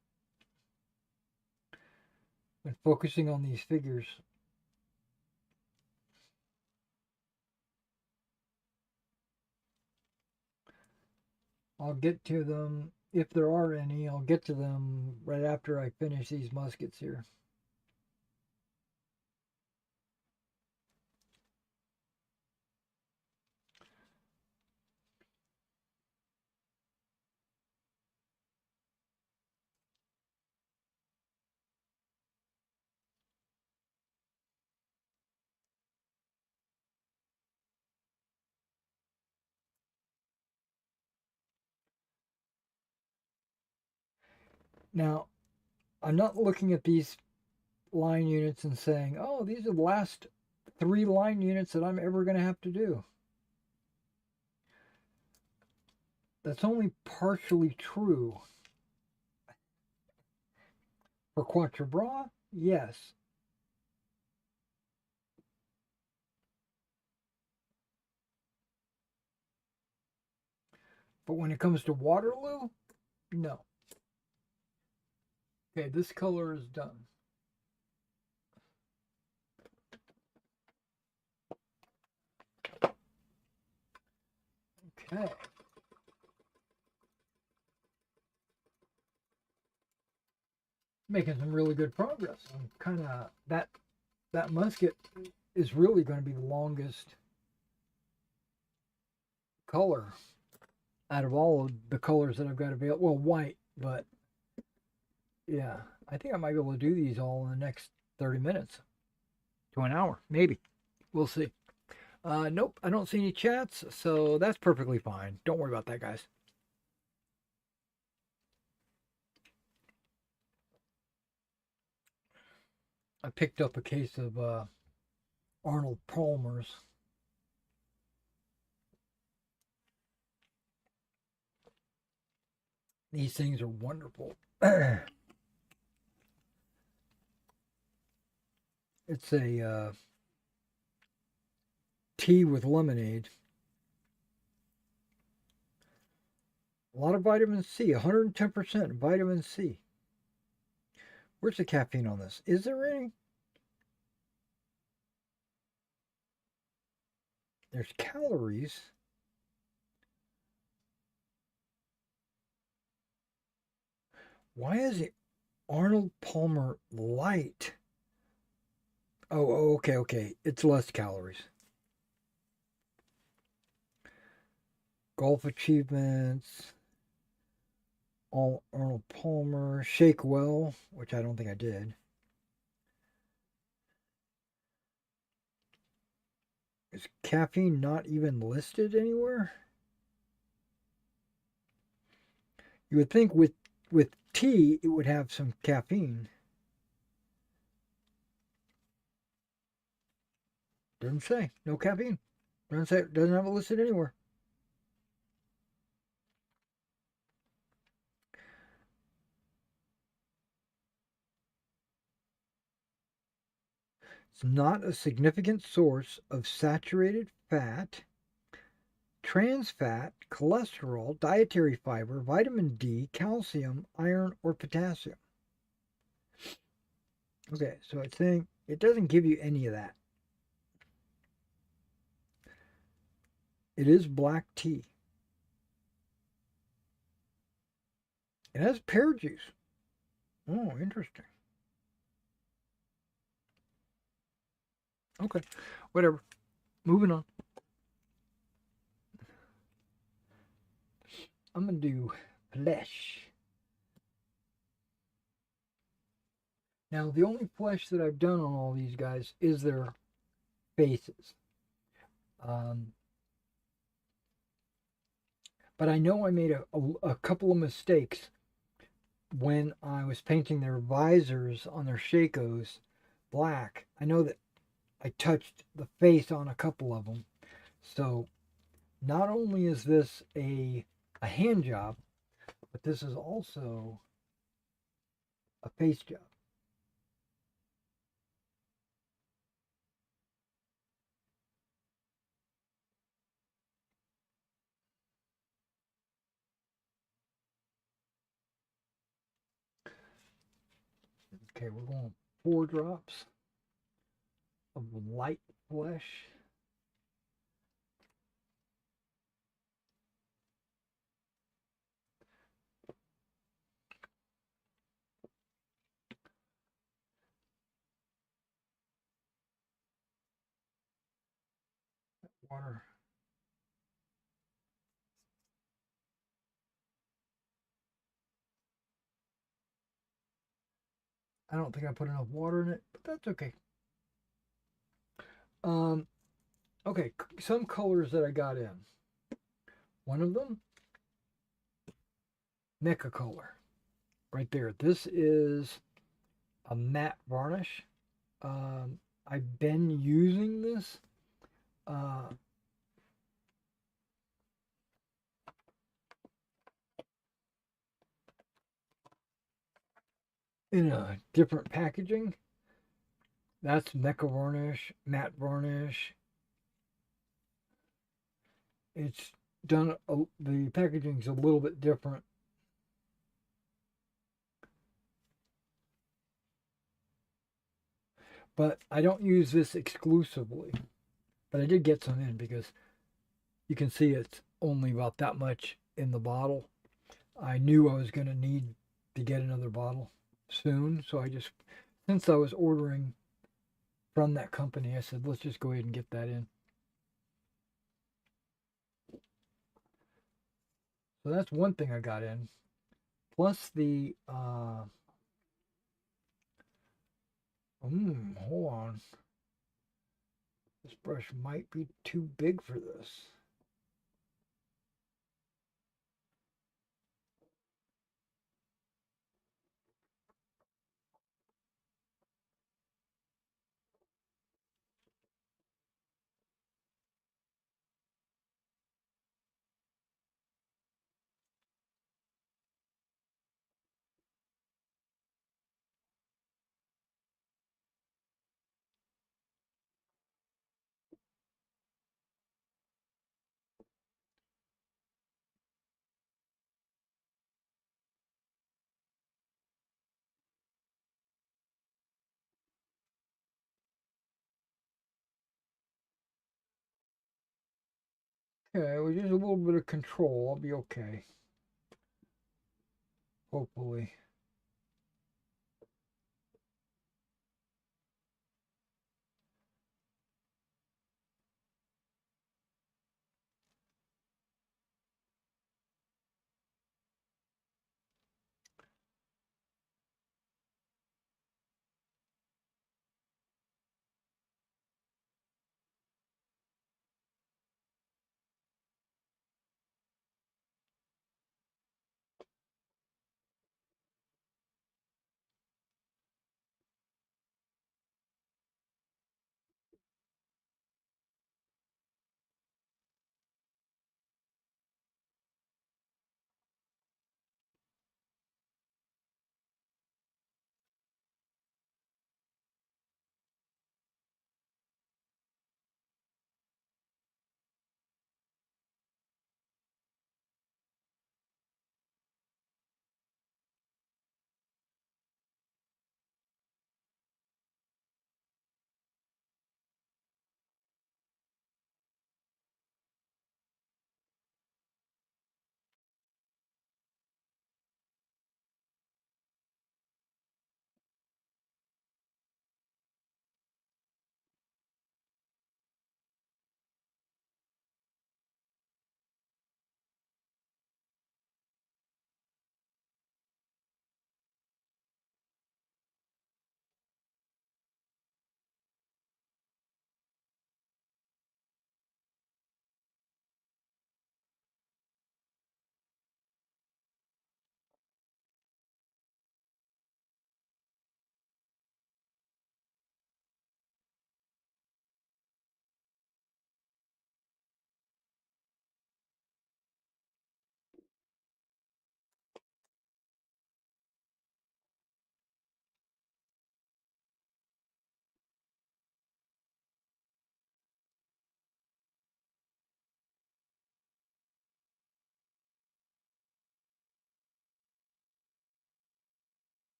Been focusing on these figures. I'll get to them, if there are any, I'll get to them right after I finish these muskets here. Now, I'm not looking at these line units and saying, oh, these are the last 3 line units that I'm ever going to have to do. That's only partially true. For Quatra, yes. But when it comes to Waterloo, no. Okay, this color is done. Okay. Making some really good progress. I'm kind of that musket is really going to be the longest color out of all of the colors that I've got available. Well, white, but yeah, I think I might be able to do these all in the next 30 minutes to an hour, maybe. We'll see. Nope, I don't see any chats, so that's perfectly fine. Don't worry about that, guys. I picked up a case of Arnold Palmer's. These things are wonderful. It's a tea with lemonade. A lot of vitamin C, 110% vitamin C. Where's the caffeine on this? Is there any? There's calories. Why is it Arnold Palmer Light? Oh, okay. It's less calories. Golf achievements. All Arnold Palmer. Shake Well, which I don't think I did. Is caffeine not even listed anywhere? You would think with tea it would have some caffeine. Doesn't say. No caffeine. Doesn't say. Doesn't have it listed anywhere. It's not a significant source of saturated fat, trans fat, cholesterol, dietary fiber, vitamin D, calcium, iron, or potassium. Okay, so it's saying it doesn't give you any of that. It is black tea. It has pear juice. Oh, interesting. Okay, whatever. Moving on. I'm going to do flesh. Now, the only flesh that I've done on all these guys is their faces. Um, but I know I made a couple of mistakes when I was painting their visors on their Shakos black. I know that I touched the face on a couple of them. So not only is this a hand job, but this is also a face job. Okay, we're going 4 drops of light flesh. Water. I don't think I put enough water in it, but that's okay. Um, okay, some colors that I got in. One of them, Mecha color, right there. This is a matte varnish. I've been using this uh, in a different packaging. That's Mecha varnish, matte varnish. It's done, the packaging's a little bit different. But I don't use this exclusively. But I did get some in because you can see it's only about that much in the bottle. I knew I was going to need to get another bottle soon. So I just, since I was ordering from that company, I said, let's just go ahead and get that in. So that's one thing I got in. Plus the, hold on. This brush might be too big for this. Okay, with just a little bit of control, I'll be okay. Hopefully.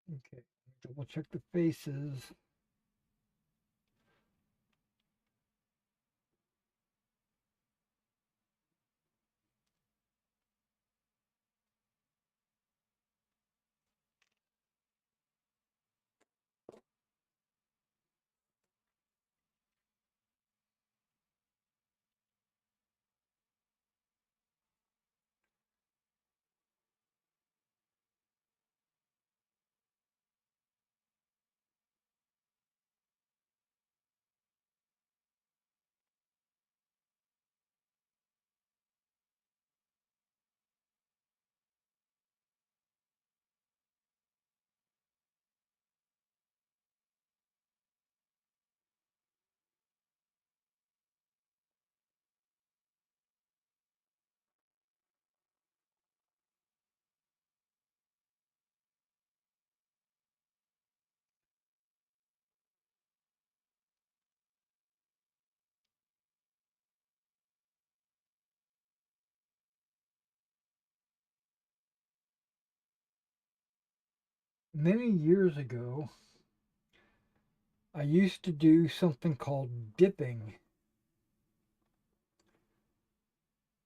Okay, double check the faces. Many years ago, I used to do something called dipping.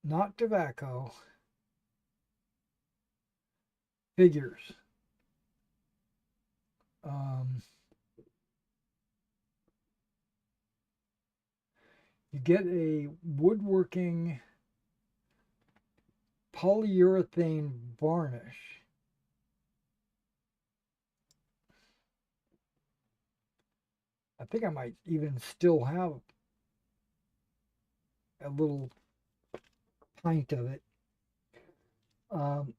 Not tobacco, figures. Um, you get a woodworking polyurethane varnish. I think I might even still have a little pint of it. Um,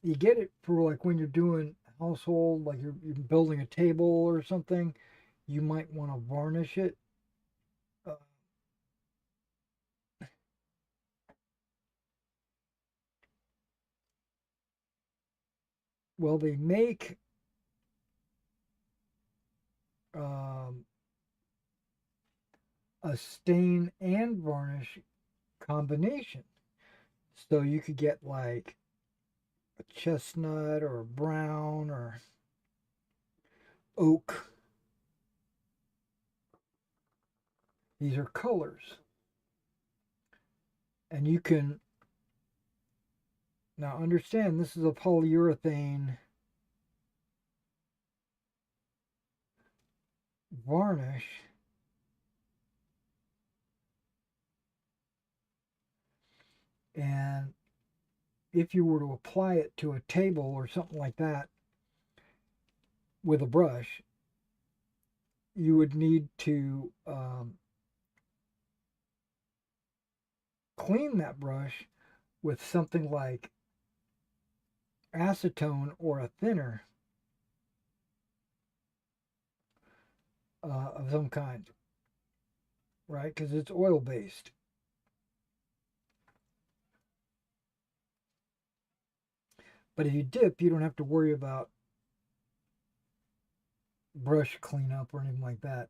you get it for like when you're doing household, like you're building a table or something. You might want to varnish it. Uh, well, they make um, a stain and varnish combination. So you could get like a chestnut or a brown or oak. These are colors. And you can now understand this is a polyurethane varnish. And if you were to apply it to a table or something like that with a brush, you would need to clean that brush with something like acetone or a thinner of some kind, right? Because it's oil based. But if you dip, you don't have to worry about brush cleanup or anything like that.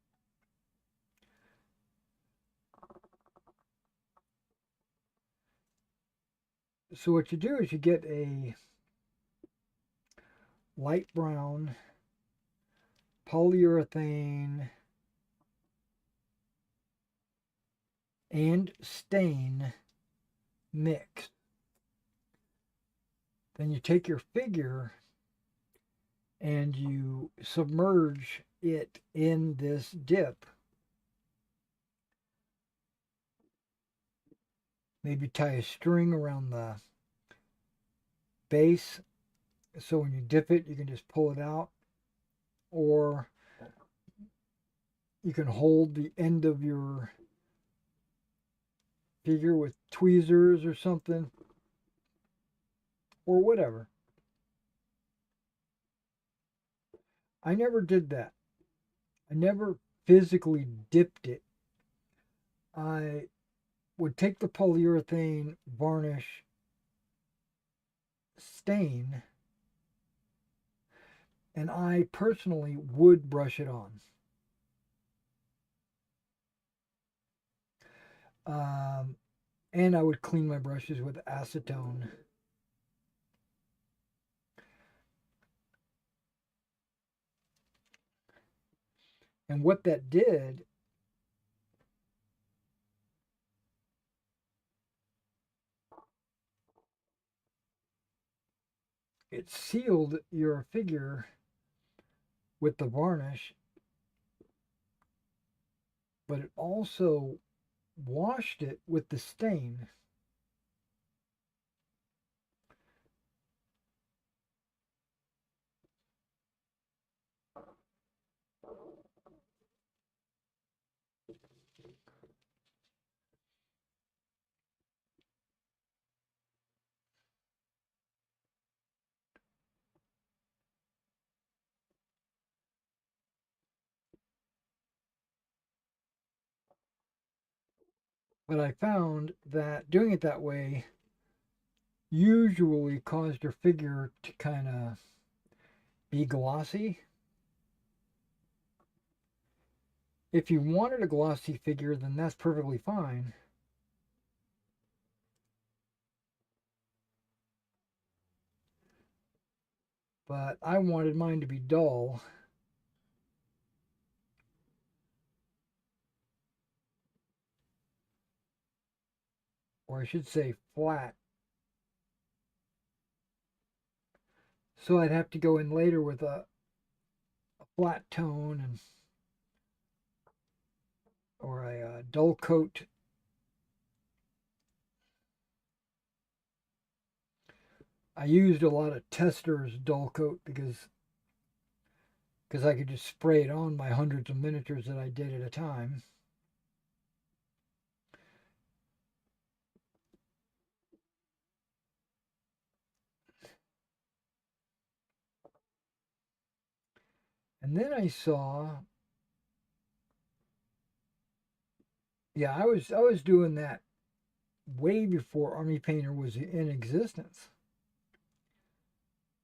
So what you do is you get a light brown polyurethane and stain mix. Then you take your figure and you submerge it in this dip. Maybe tie a string around the base so when you dip it, you can just pull it out. Or you can hold the end of your figure with tweezers or something, or whatever. I never did that. I never physically dipped it. I would take the polyurethane varnish stain and I personally would brush it on. Um, and I would clean my brushes with acetone. And what that did, it sealed your figure with the varnish, but it also washed it with the stain. But I found that doing it that way usually caused your figure to kind of be glossy. If you wanted a glossy figure, then that's perfectly fine. But I wanted mine to be dull. Or I should say flat. So I'd have to go in later with a flat tone and or a dull coat. I used a lot of Tester's dull coat because I could just spray it on my hundreds of miniatures that I did at a time. And then I saw, yeah, I was doing that way before Army Painter was in existence.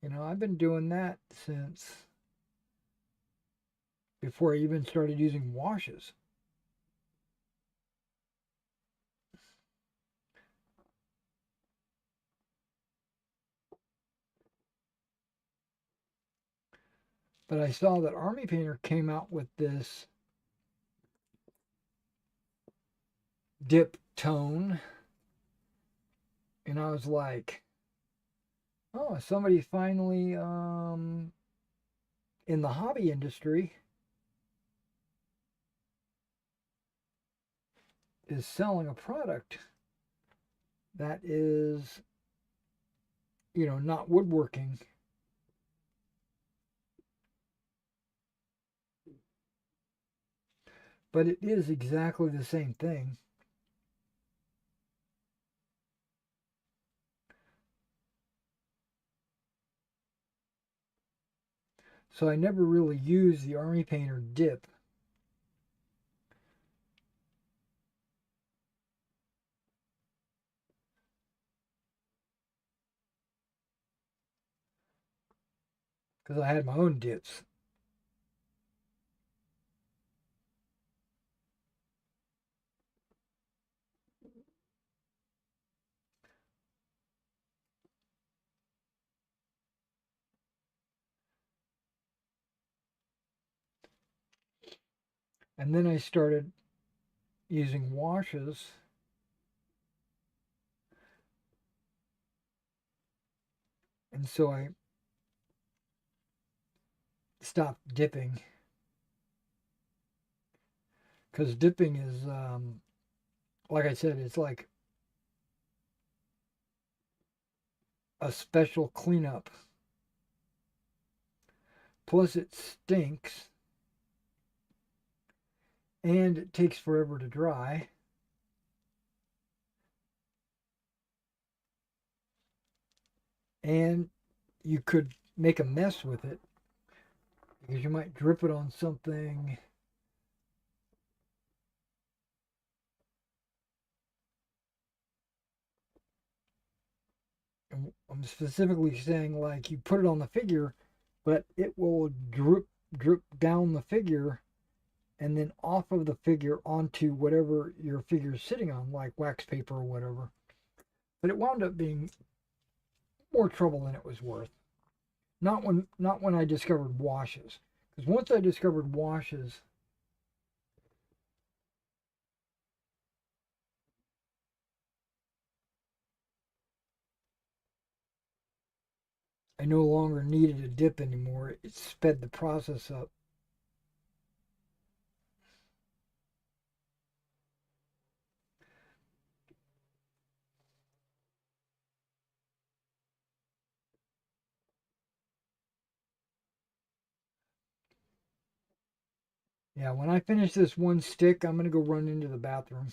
You know, I've been doing that since before I even started using washes. But I saw that Army Painter came out with this dip tone, and I was like, oh, somebody finally in the hobby industry is selling a product that is, you know, not woodworking. But it is exactly the same thing. So I never really used the Army Painter dip. Because I had my own dips. And then I started using washes. And so I stopped dipping. Because dipping is, like I said, it's like a special cleanup. Plus, it stinks. And it takes forever to dry. And you could make a mess with it because you might drip it on something. I'm specifically saying like you put it on the figure, but it will drip down the figure and then off of the figure onto whatever your figure is sitting on, like wax paper or whatever. But it wound up being more trouble than it was worth. Not when I discovered washes. Because once I discovered washes, I no longer needed a dip anymore. It sped the process up. Yeah, when I finish this one stick, I'm going to go run into the bathroom.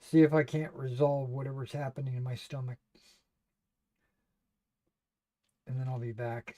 See if I can't resolve whatever's happening in my stomach. And then I'll be back.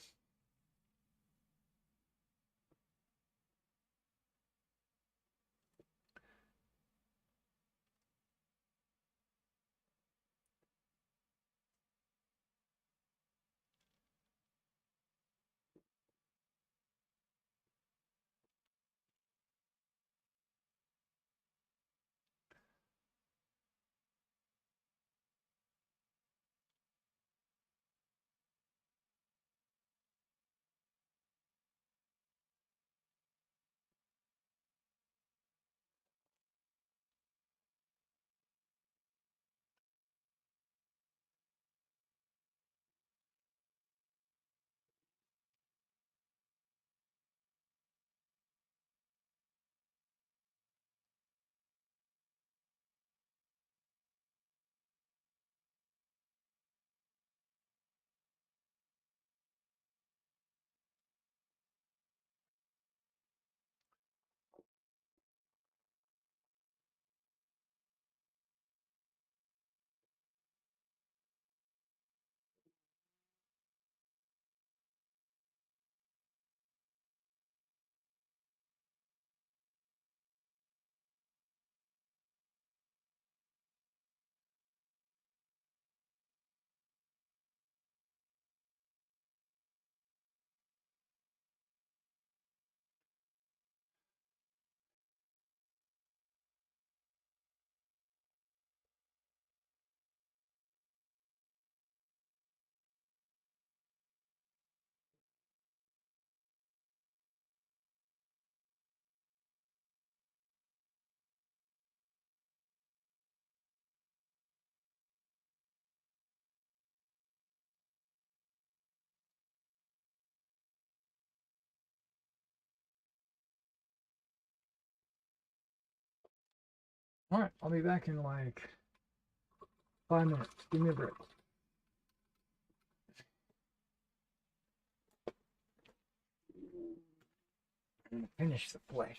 All right, I'll be back in like 5 minutes. Give me a break. Finish the flesh.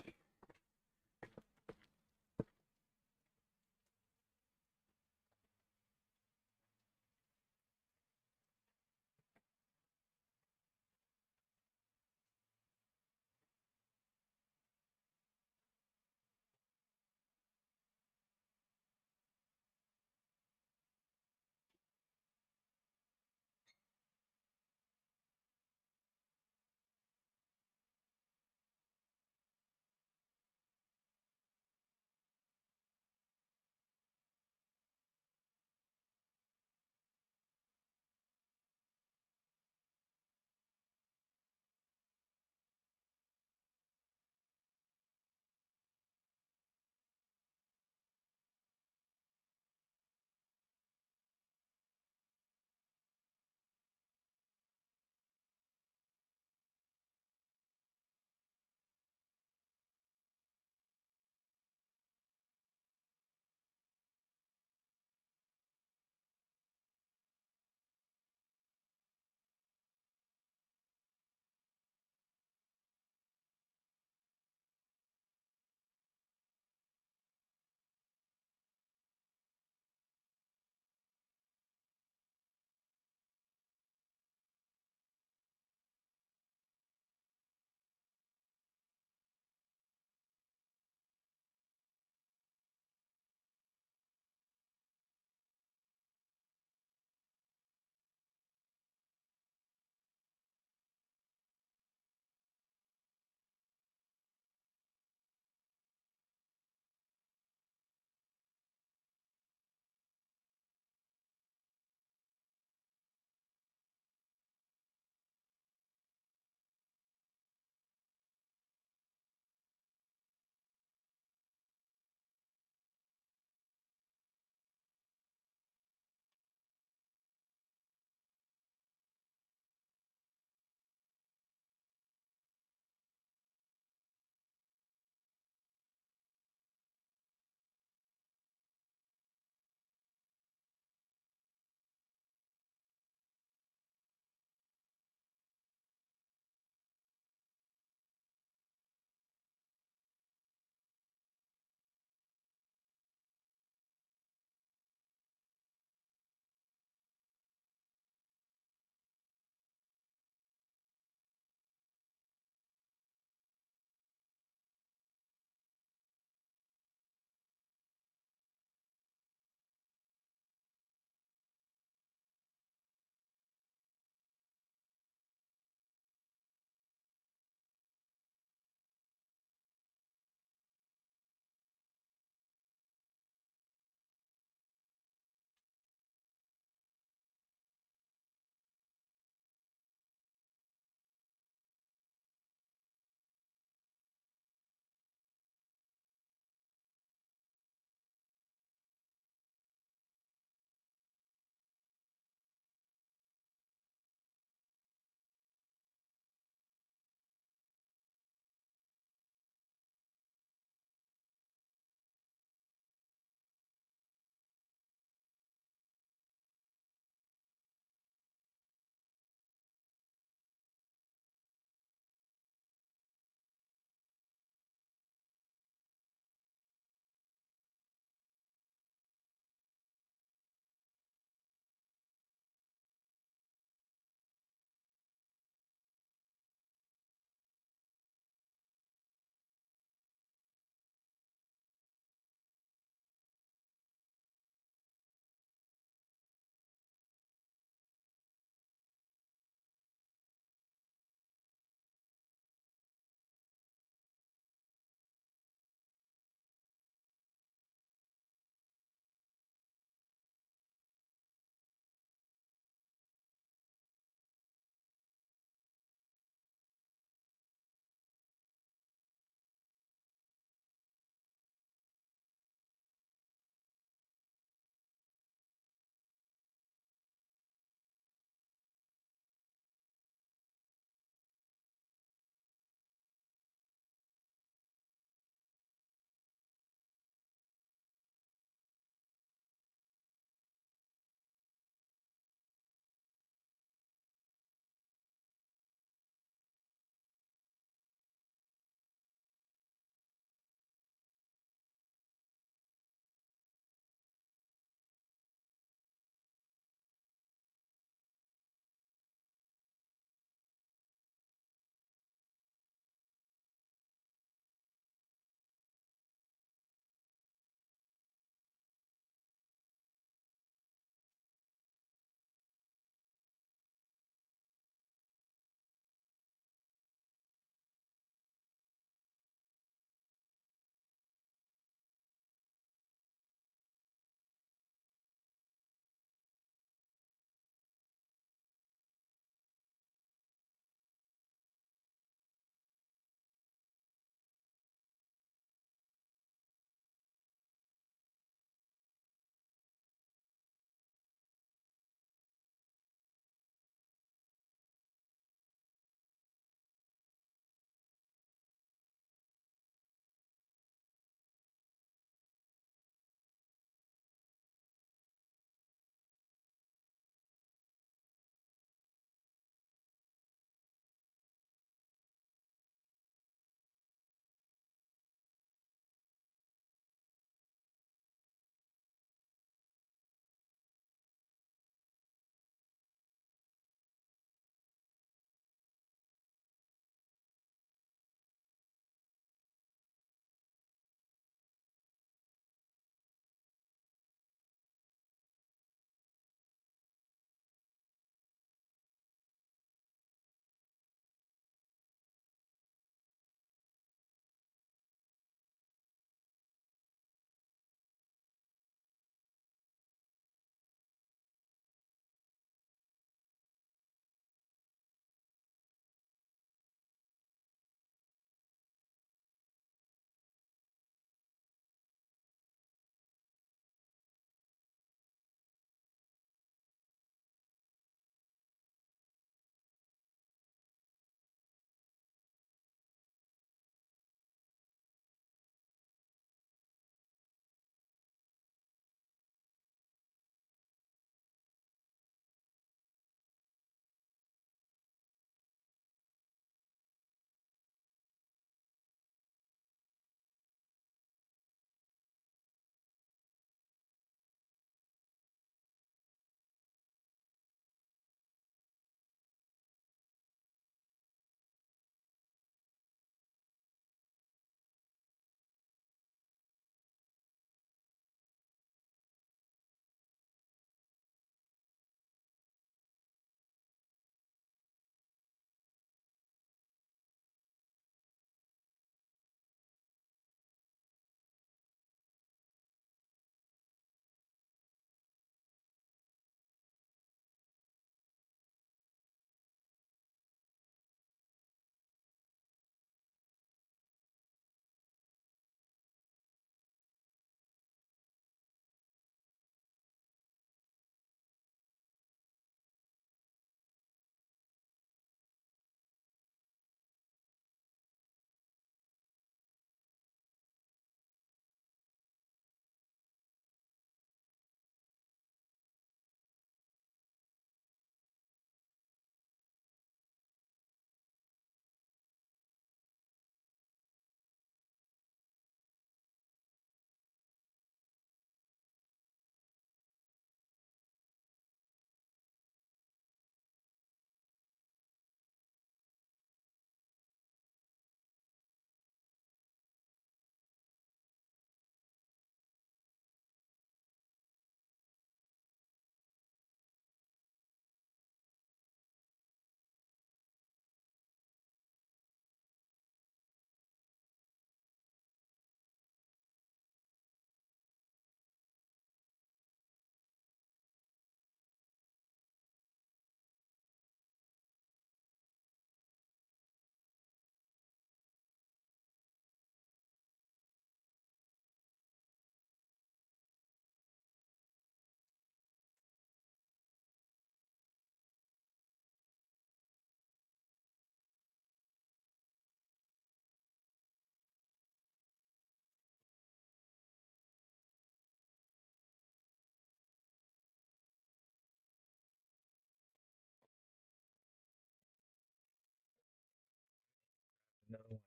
another one.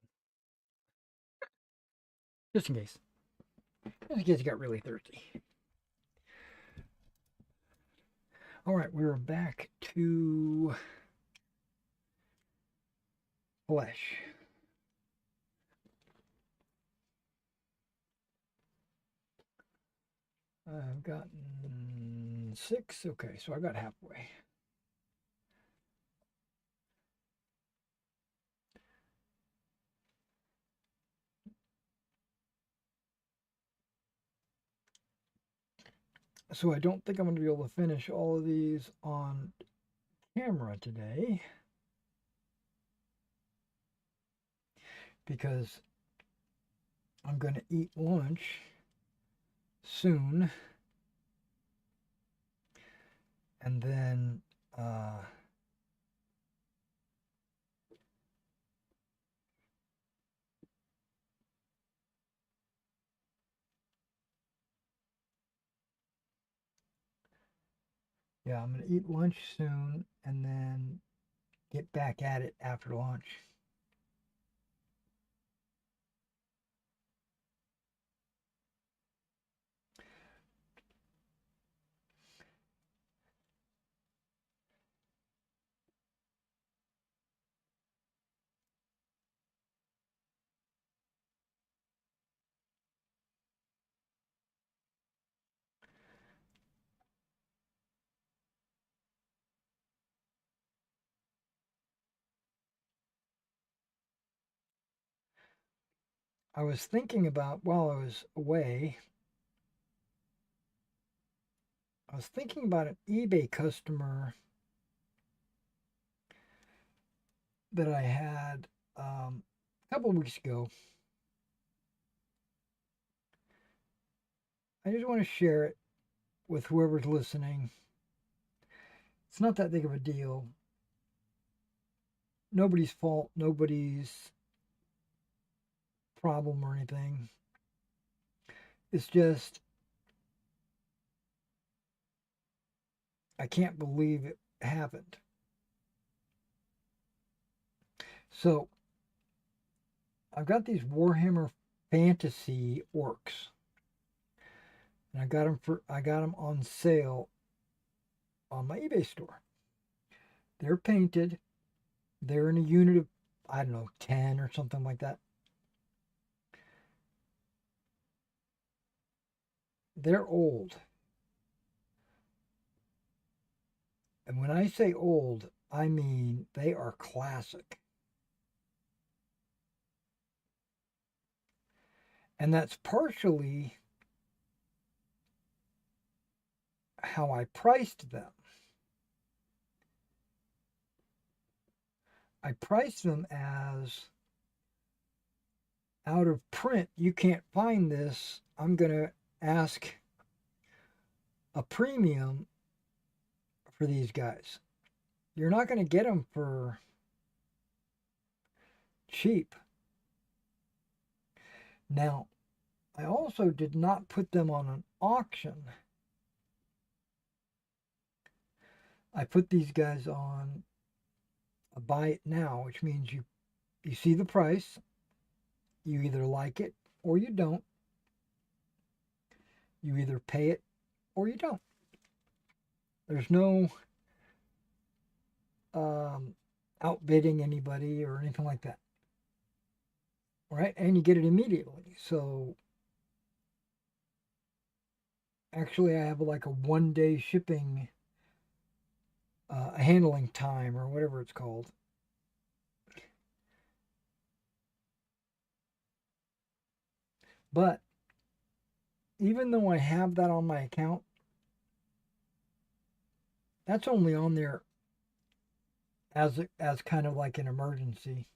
Just in case. Just in case you got really thirsty. Alright, we're back to flesh. I've gotten 6. Okay, so I got halfway. So I don't think I'm going to be able to finish all of these on camera today, because I'm going to eat lunch soon, and then yeah, I'm going to eat lunch soon and then get back at it after lunch. I was thinking about, while I was away, I was thinking about an eBay customer that I had a couple weeks ago. I just want to share it with whoever's listening. It's not that big of a deal. Nobody's fault, nobody's problem or anything. It's just, I can't believe it happened. So, I've got these Warhammer Fantasy orcs, and I got them on sale on my eBay store. They're painted. They're in a unit of, I don't know, 10 or something like that. They're old. And when I say old, I mean they are classic. And that's partially how I priced them. I priced them as, out of print, you can't find this. I'm going to ask a premium for these guys. You're not going to get them for cheap. Now, I also did not put them on an auction. I put these guys on a buy it now, which means you see the price, you either like it or you don't. You either pay it or you don't. There's no outbidding anybody or anything like that. Right? And you get it immediately. So actually, I have like a 1-day shipping handling time, or whatever it's called. But even though I have that on my account, that's only on there as kind of like an emergency.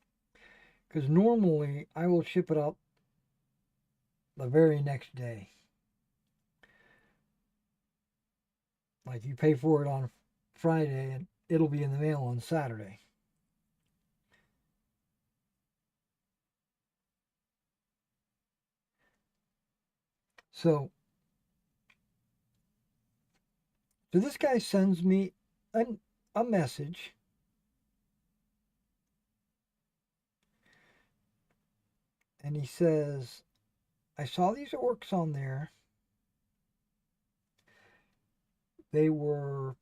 Because normally I will ship it up the very next day. Like, you pay for it on Friday and it'll be in the mail on Saturday. So this guy sends me a message And he says, I saw these orcs on there. They were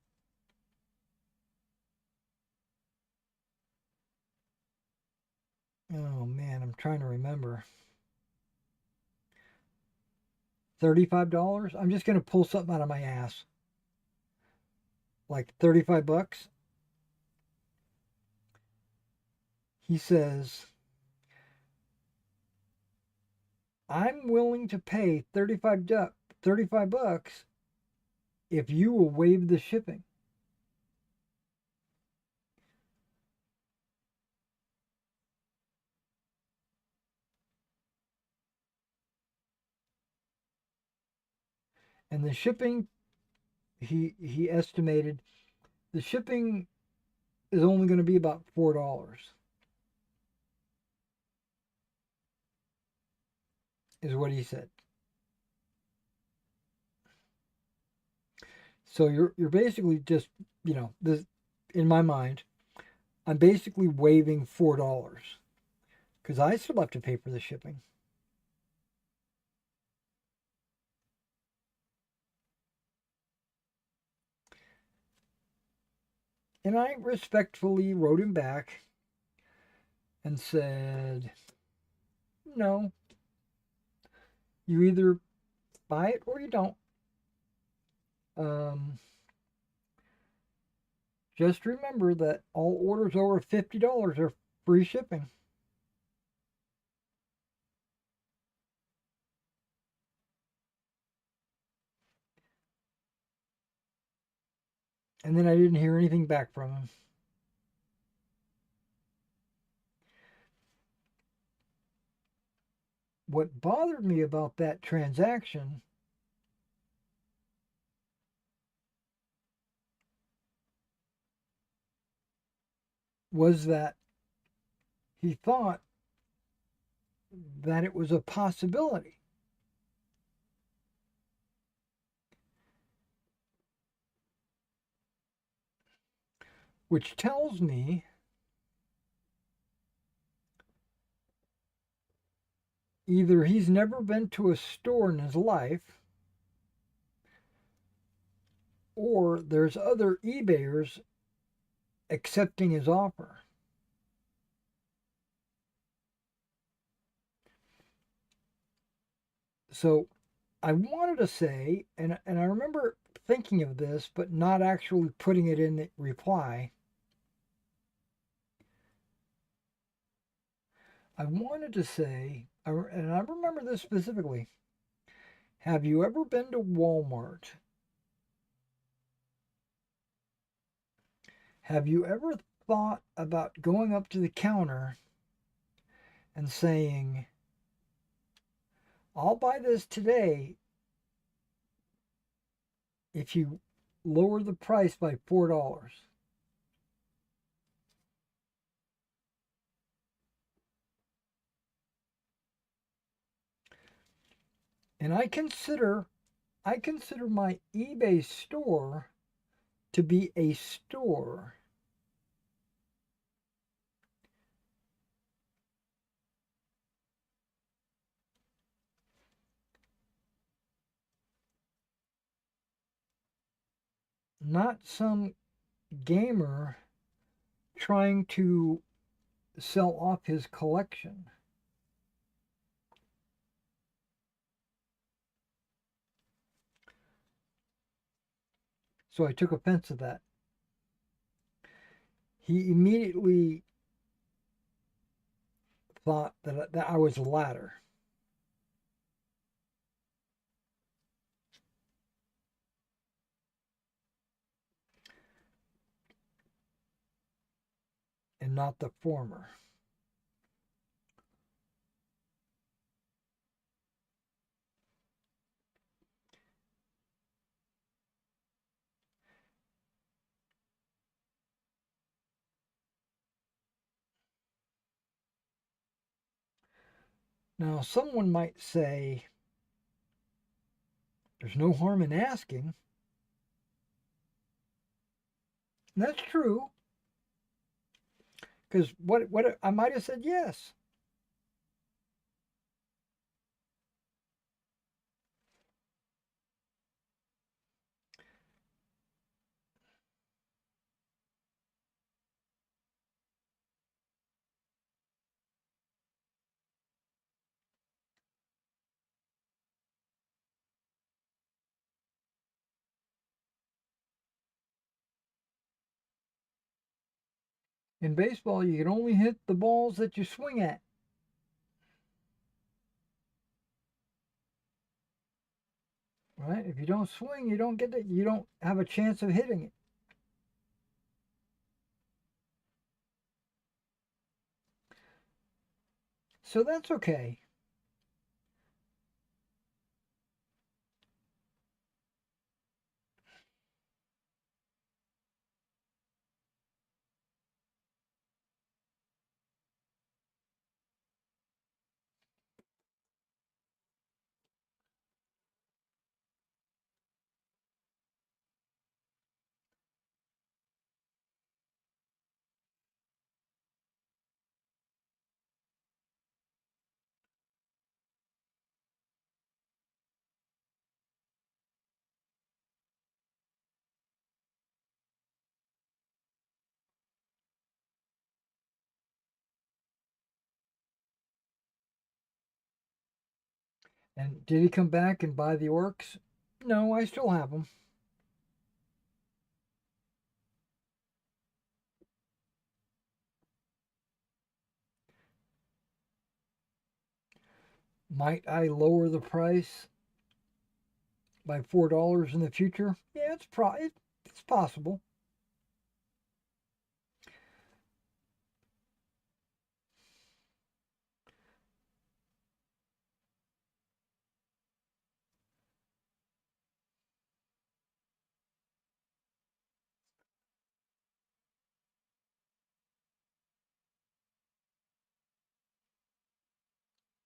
oh man, I'm trying to remember. $35? I'm just going to pull something out of my ass. Like 35 bucks. He says, I'm willing to pay 35 bucks if you will waive the shipping. And the shipping, he estimated the shipping is only going to be about $4, is what he said. So you're basically just, this, in my mind, I'm basically waiving $4 because I still have to pay for the shipping. And I respectfully wrote him back and said, no, you either buy it or you don't. Um, just remember that all orders over $50 are free shipping. And then I didn't hear anything back from him. What bothered me about that transaction was that he thought that it was a possibility. Which tells me either he's never been to a store in his life or there's other eBayers accepting his offer. So I wanted to say, and I remember thinking of this, but not actually putting it in the reply. I wanted to say, and I remember this specifically. Have you ever been to Walmart? Have you ever thought about going up to the counter and saying, I'll buy this today if you lower the price by $4? And I consider my eBay store to be a store. Not some gamer trying to sell off his collection. So I took offense at that. He immediately thought that I was the latter. And not the former. Now, someone might say, there's no harm in asking. And that's true. Because what I might have said yes. In baseball, you can only hit the balls that you swing at. Right? If you don't swing, you don't get it. You don't have a chance of hitting it. So that's okay. And did he come back and buy the orcs? No, I still have them. Might I lower the price by $4 in the future? Yeah, it's possible.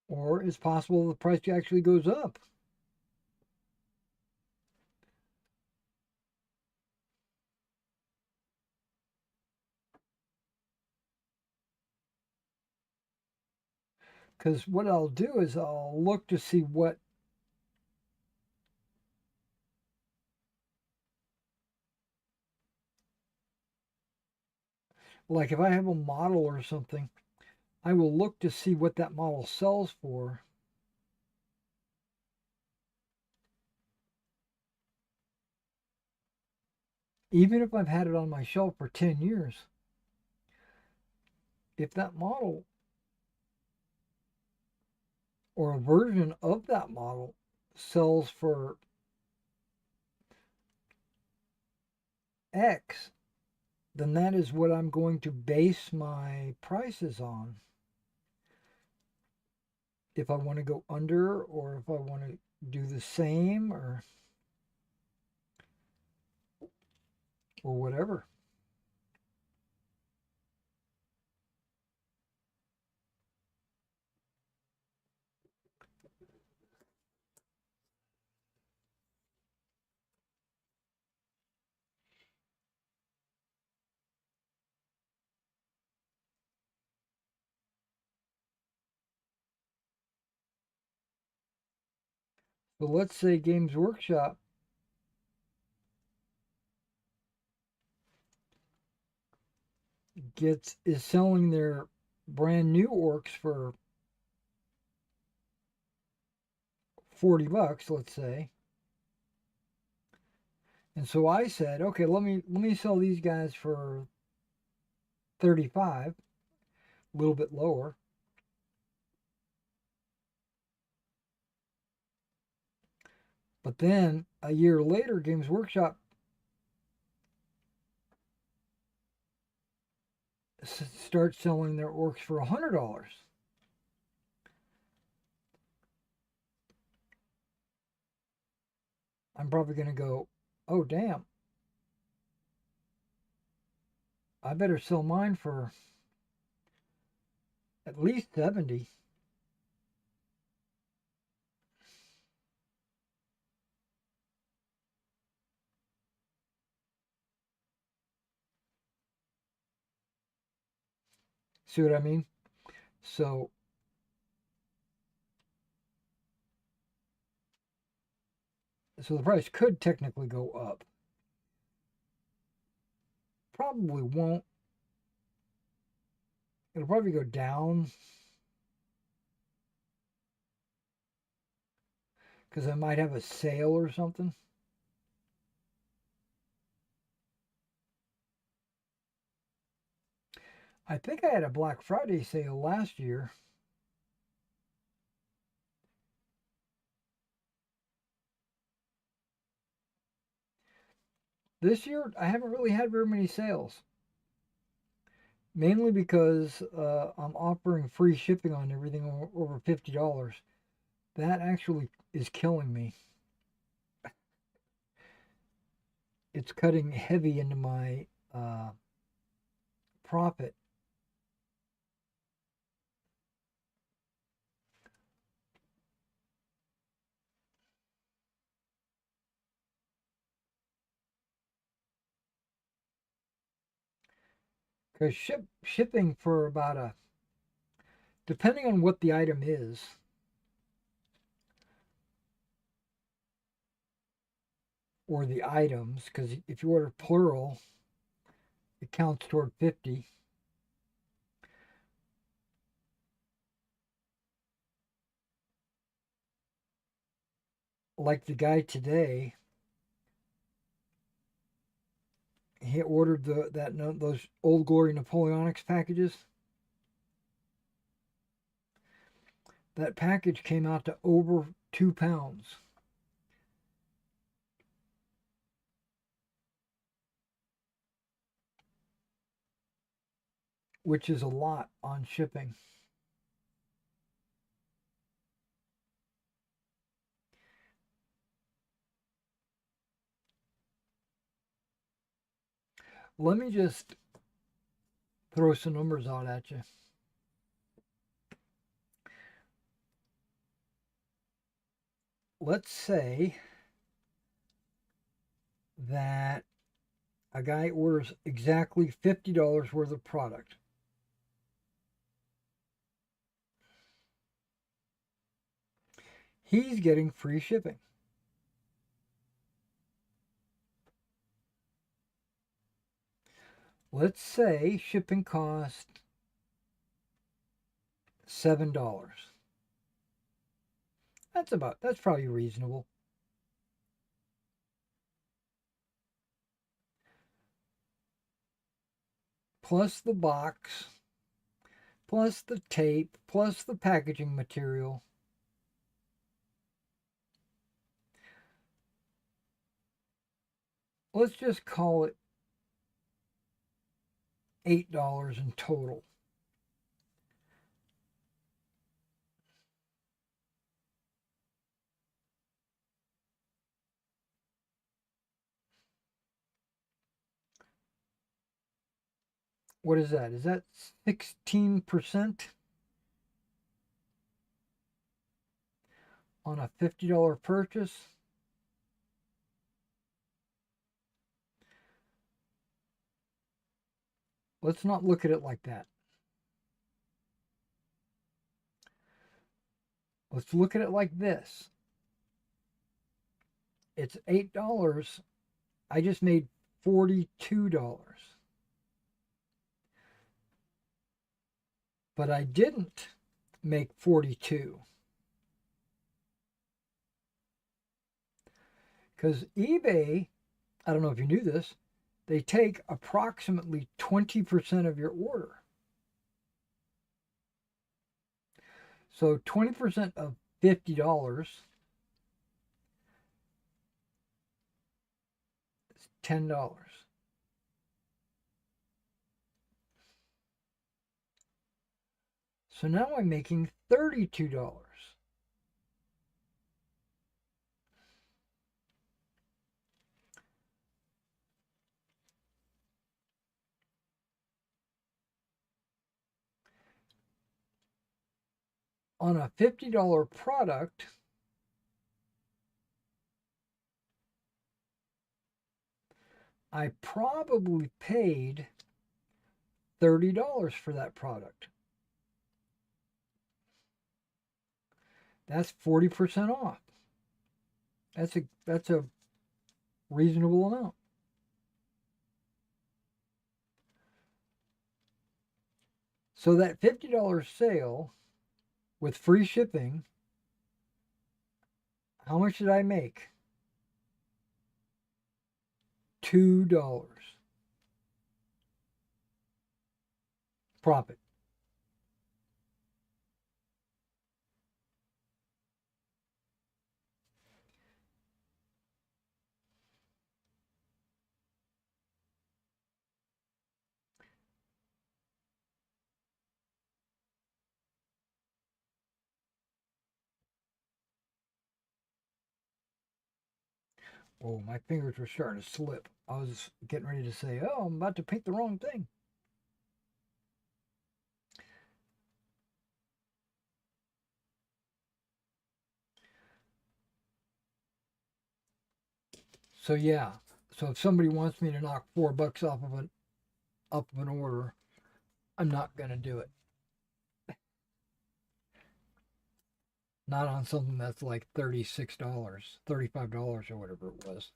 Or it's possible the price actually goes up. Because what I'll do is I'll look to see what, like if I have a model or something, I will look to see what that model sells for. Even if I've had it on my shelf for 10 years, if that model or a version of that model sells for X, then that is what I'm going to base my prices on. If I want to go under or if I want to do the same or whatever. But let's say Games Workshop is selling their brand new orcs for $40, let's say. And so I said, okay, let me sell these guys for 35, a little bit lower. But then a year later, Games Workshop starts selling their orcs for $100. I'm probably going to go, oh, damn. I better sell mine for at least 70. See what I mean? So the price could technically go up. Probably won't. It'll probably go down because I might have a sale or something. I think I had a Black Friday sale last year. This year, I haven't really had very many sales. Mainly because I'm offering free shipping on everything over $50. That actually is killing me. It's cutting heavy into my profit. Because shipping for about depending on what the item is, or the items, because if you order plural, it counts toward 50. Like the guy today, he ordered those Old Glory Napoleonics packages. That package came out to over 2 pounds, which is a lot on shipping. Let me just throw some numbers out at you. Let's say that a guy orders exactly $50 worth of product. He's getting free shipping. Let's say shipping cost $7. That's probably reasonable. Plus the box, plus the tape, plus the packaging material. Let's just call it $8 in total. What is that? Is that 16% on a $50 purchase? Let's not look at it like that. Let's look at it like this. It's $8. I just made $42. But I didn't make 42. Because eBay, I don't know if you knew this, they take approximately 20% of your order. So 20% of $50 is $10. So now I'm making $32. On a $50 product, I probably paid $30 for that product. That's 40% off. That's a reasonable amount. So that $50 sale with free shipping, how much did I make? $2. profit. Oh, my fingers were starting to slip. I was getting ready to say, oh, I'm about to paint the wrong thing. So yeah, so if somebody wants me to knock $4 off of an order, I'm not gonna do it. Not on something that's like $36, $35 or whatever it was.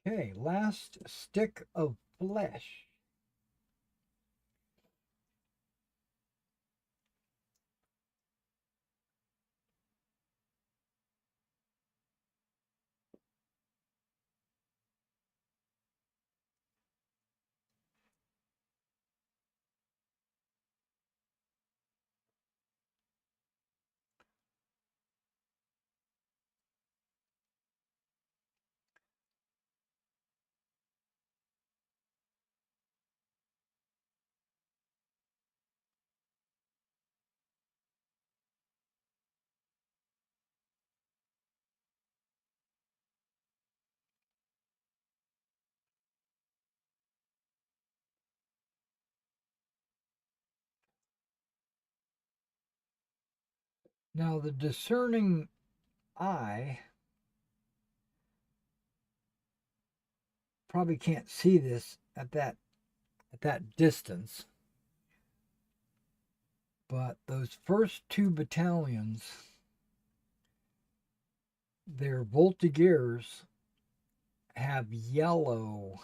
Okay, last stick of flesh. Now the discerning eye probably can't see this at that distance, but those first two battalions, their voltigeurs have yellow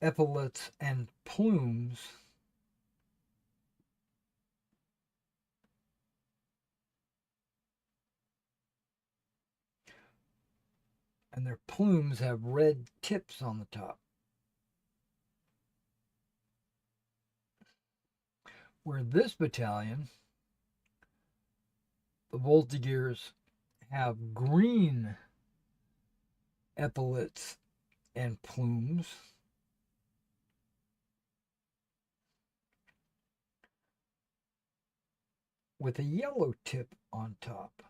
epaulets and plumes and their plumes have red tips on the top. Where this battalion, the voltigeurs have green epaulets and plumes with a yellow tip on top.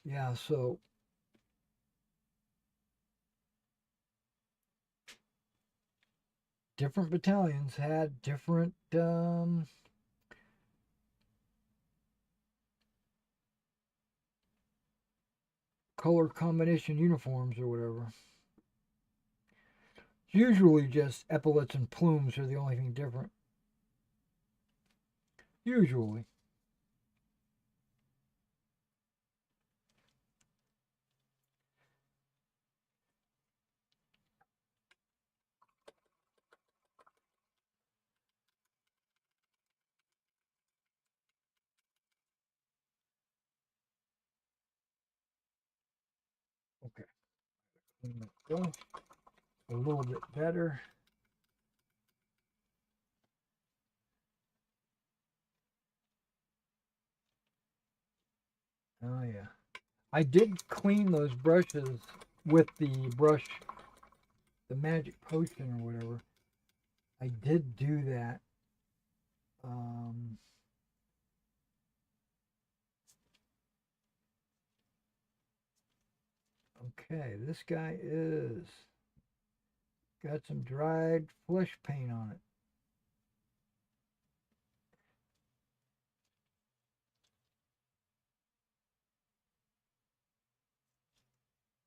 Yeah, so different battalions had different color combination uniforms or whatever. Usually just epaulets and plumes are the only thing different. Usually. Okay. Go a little bit better. Oh yeah. I did clean those brushes with the brush, the magic potion or whatever. I did do that. Okay, this guy is got some dried flesh paint on it.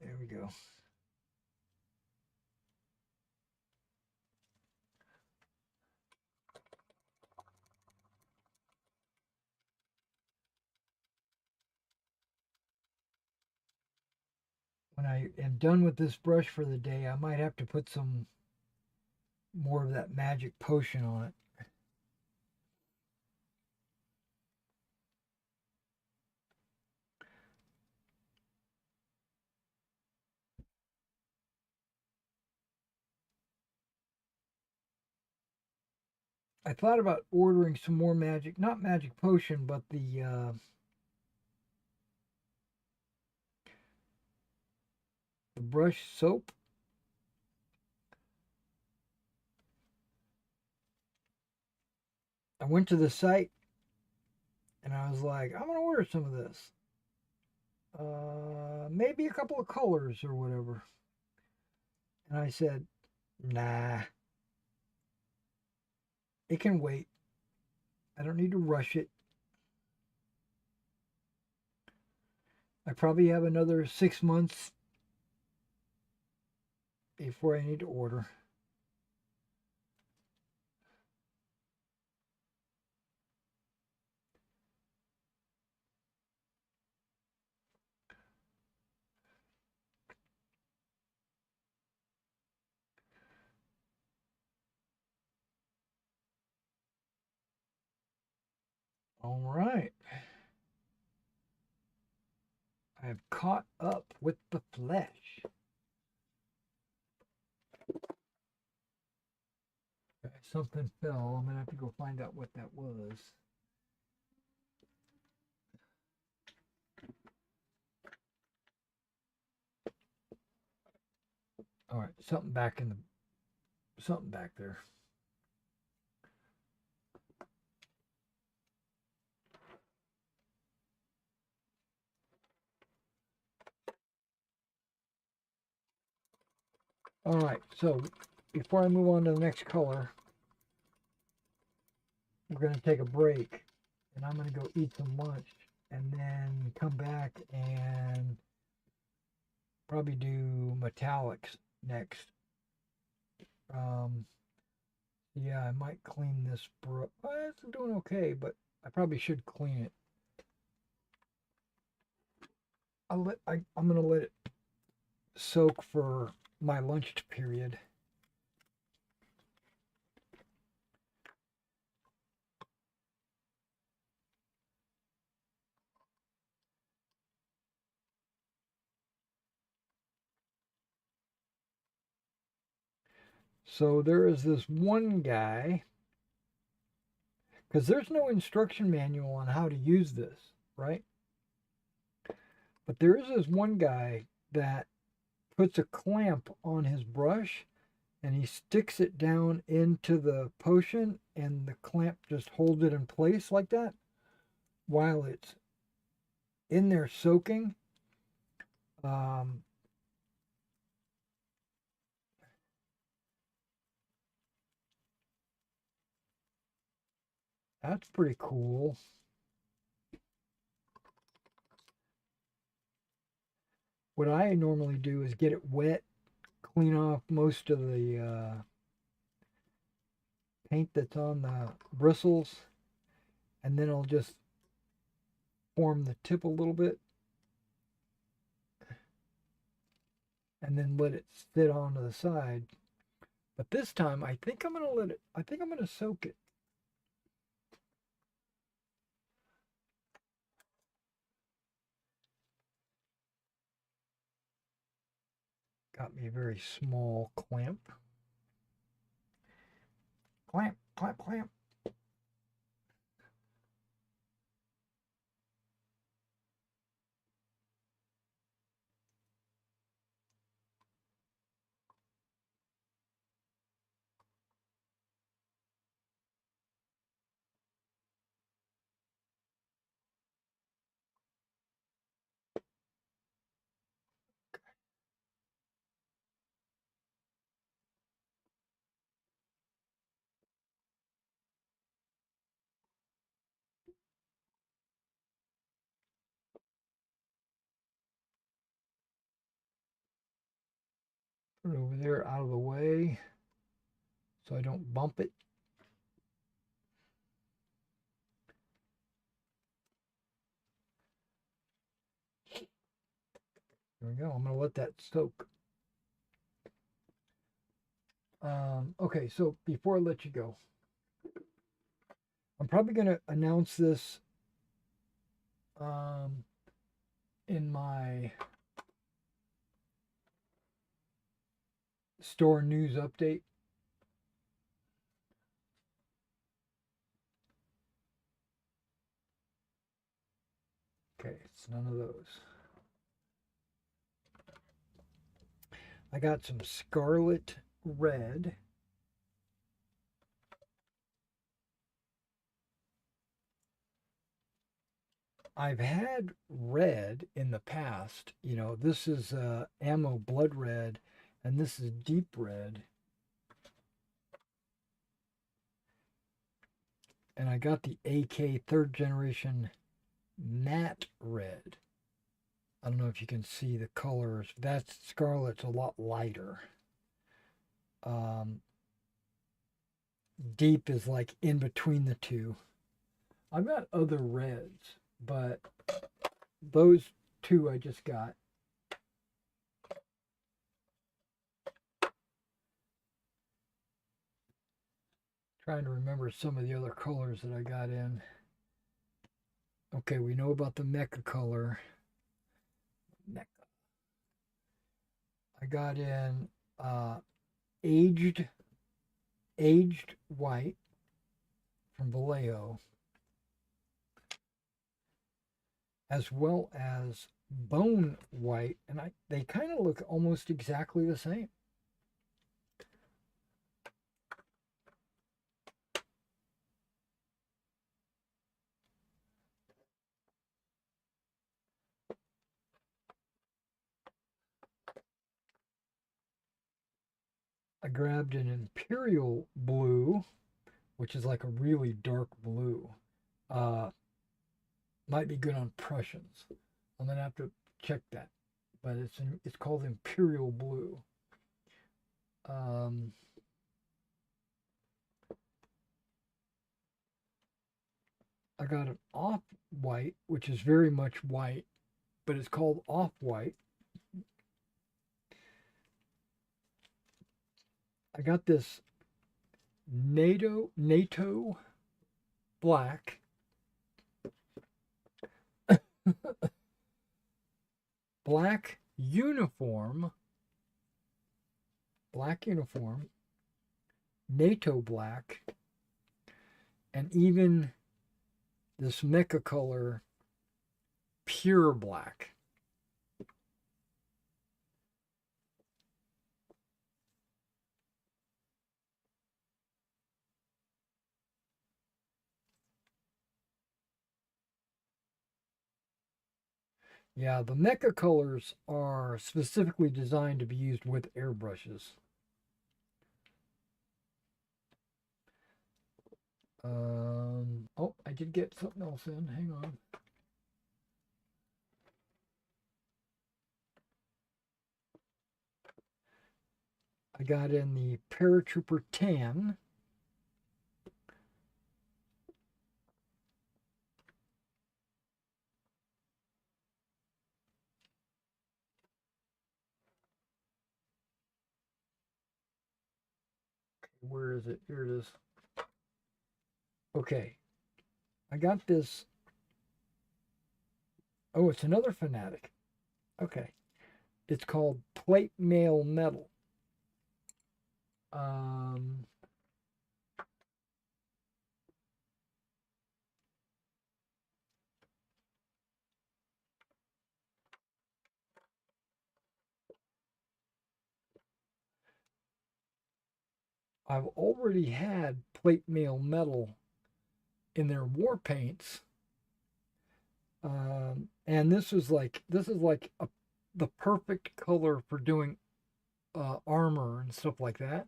There we go. when I am done with this brush for the day, I might have to put some more of that magic potion on it. I thought about ordering some more magic, not magic potion, but the brush soap. I went to the site and I was like, I'm gonna order some of this. Maybe a couple of colors or whatever. And I said, nah, it can wait. I don't need to rush it. I probably have another 6 months before I need to order. All right. I have caught up with the flesh. Something fell. I'm going to have to go find out what that was. All right, something back there. All right, so before I move on to the next color, we're going to take a break, and I'm going to go eat some lunch, and then come back and probably do metallics next. Yeah, I might clean this brush. It's doing okay, but I probably should clean it. I'm gonna let it soak for my lunch period. So there is this one guy, because there's no instruction manual on how to use this, right? But there is this one guy that puts a clamp on his brush and he sticks it down into the potion, and the clamp just holds it in place like that while it's in there soaking. Um, that's pretty cool. What I normally do is get it wet, clean off most of the paint that's on the bristles, and then I'll just form the tip a little bit and then let it sit on to the side. But this time I think I'm gonna soak it. Got me a very small clamp. Clamp, clamp, clamp. Put it over there out of the way so I don't bump it. There we go. I'm going to let that soak. Okay, so before I let you go, I'm probably going to announce this in my store news update. Okay, it's none of those. I got some scarlet red. I've had red in the past. You know, this is ammo blood red, and this is deep red. And I got the AK 3rd generation matte red. I don't know if you can see the colors. That scarlet's a lot lighter. Deep is like in between the two. I've got other reds, but those two I just got. Trying to remember some of the other colors that I got in. Okay, we know about the mecha color. Mecha. I got in aged white from Vallejo, as well as bone white, and they kind of look almost exactly the same. I grabbed an imperial blue, which is like a really dark blue. Might be good on Prussians. I'm gonna have to check that, but it's called imperial blue. I got an off white, which is very much white, but it's called off white. I got this NATO black. Black uniform, NATO black, and even this mecha color, pure black. Yeah, the mecha colors are specifically designed to be used with airbrushes. Oh, I did get something else in. Hang on. I got in the Paratrooper tan. Where is it? Here it is. Okay. I got this. Oh, it's another Fanatic. Okay. It's called Plate Mail Metal. I've already had plate mail metal in their war paints, and this is like the perfect color for doing armor and stuff like that.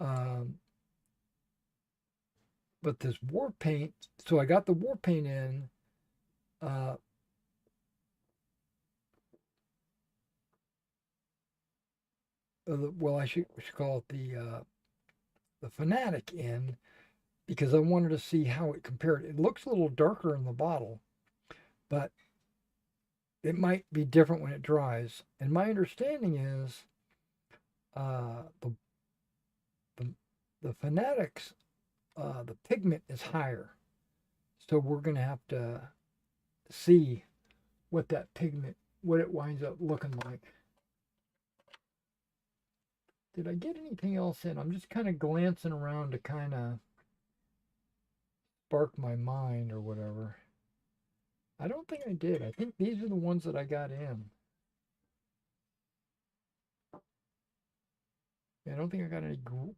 Um, but this war paint, so I got the war paint in. Uh, well, I should call it the Fanatic in, because I wanted to see how it compared. It looks a little darker in the bottle, but it might be different when it dries. And my understanding is the the Fanatics, the pigment is higher. So we're going to have to see what that pigment, what it winds up looking like. Did I get anything else in? I'm just kind of glancing around to kind of spark my mind or whatever. I don't think I did. I think these are the ones that I got in. I don't think I got any glue.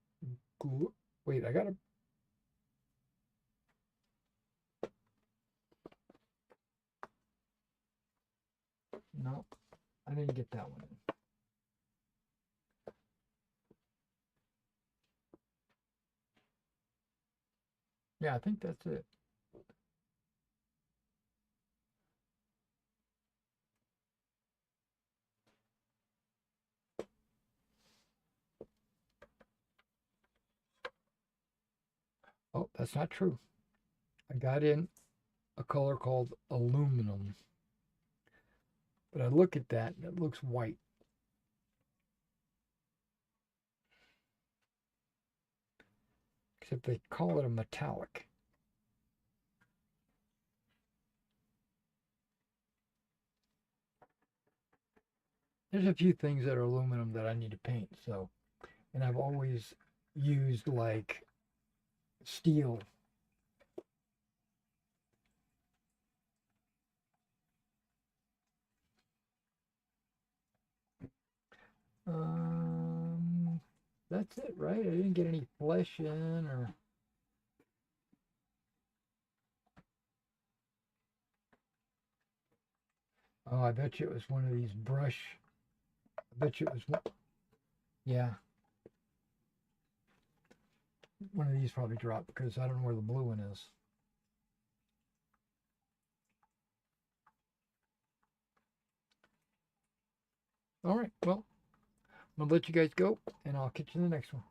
Wait, I got a. No, I didn't get that one in. Yeah, I think that's it. Oh, that's not true. I got in a color called aluminum. But I look at that and it looks white. Except they call it a metallic. There's a few things that are aluminum that I need to paint, so, and I've always used like steel. Um, that's it, right? I didn't get any flesh in or. Oh, I bet you it was one of these brush. I bet you it was one. Yeah. One of these probably dropped because I don't know where the blue one is. All right. Well, I'm going to let you guys go and I'll catch you in the next one.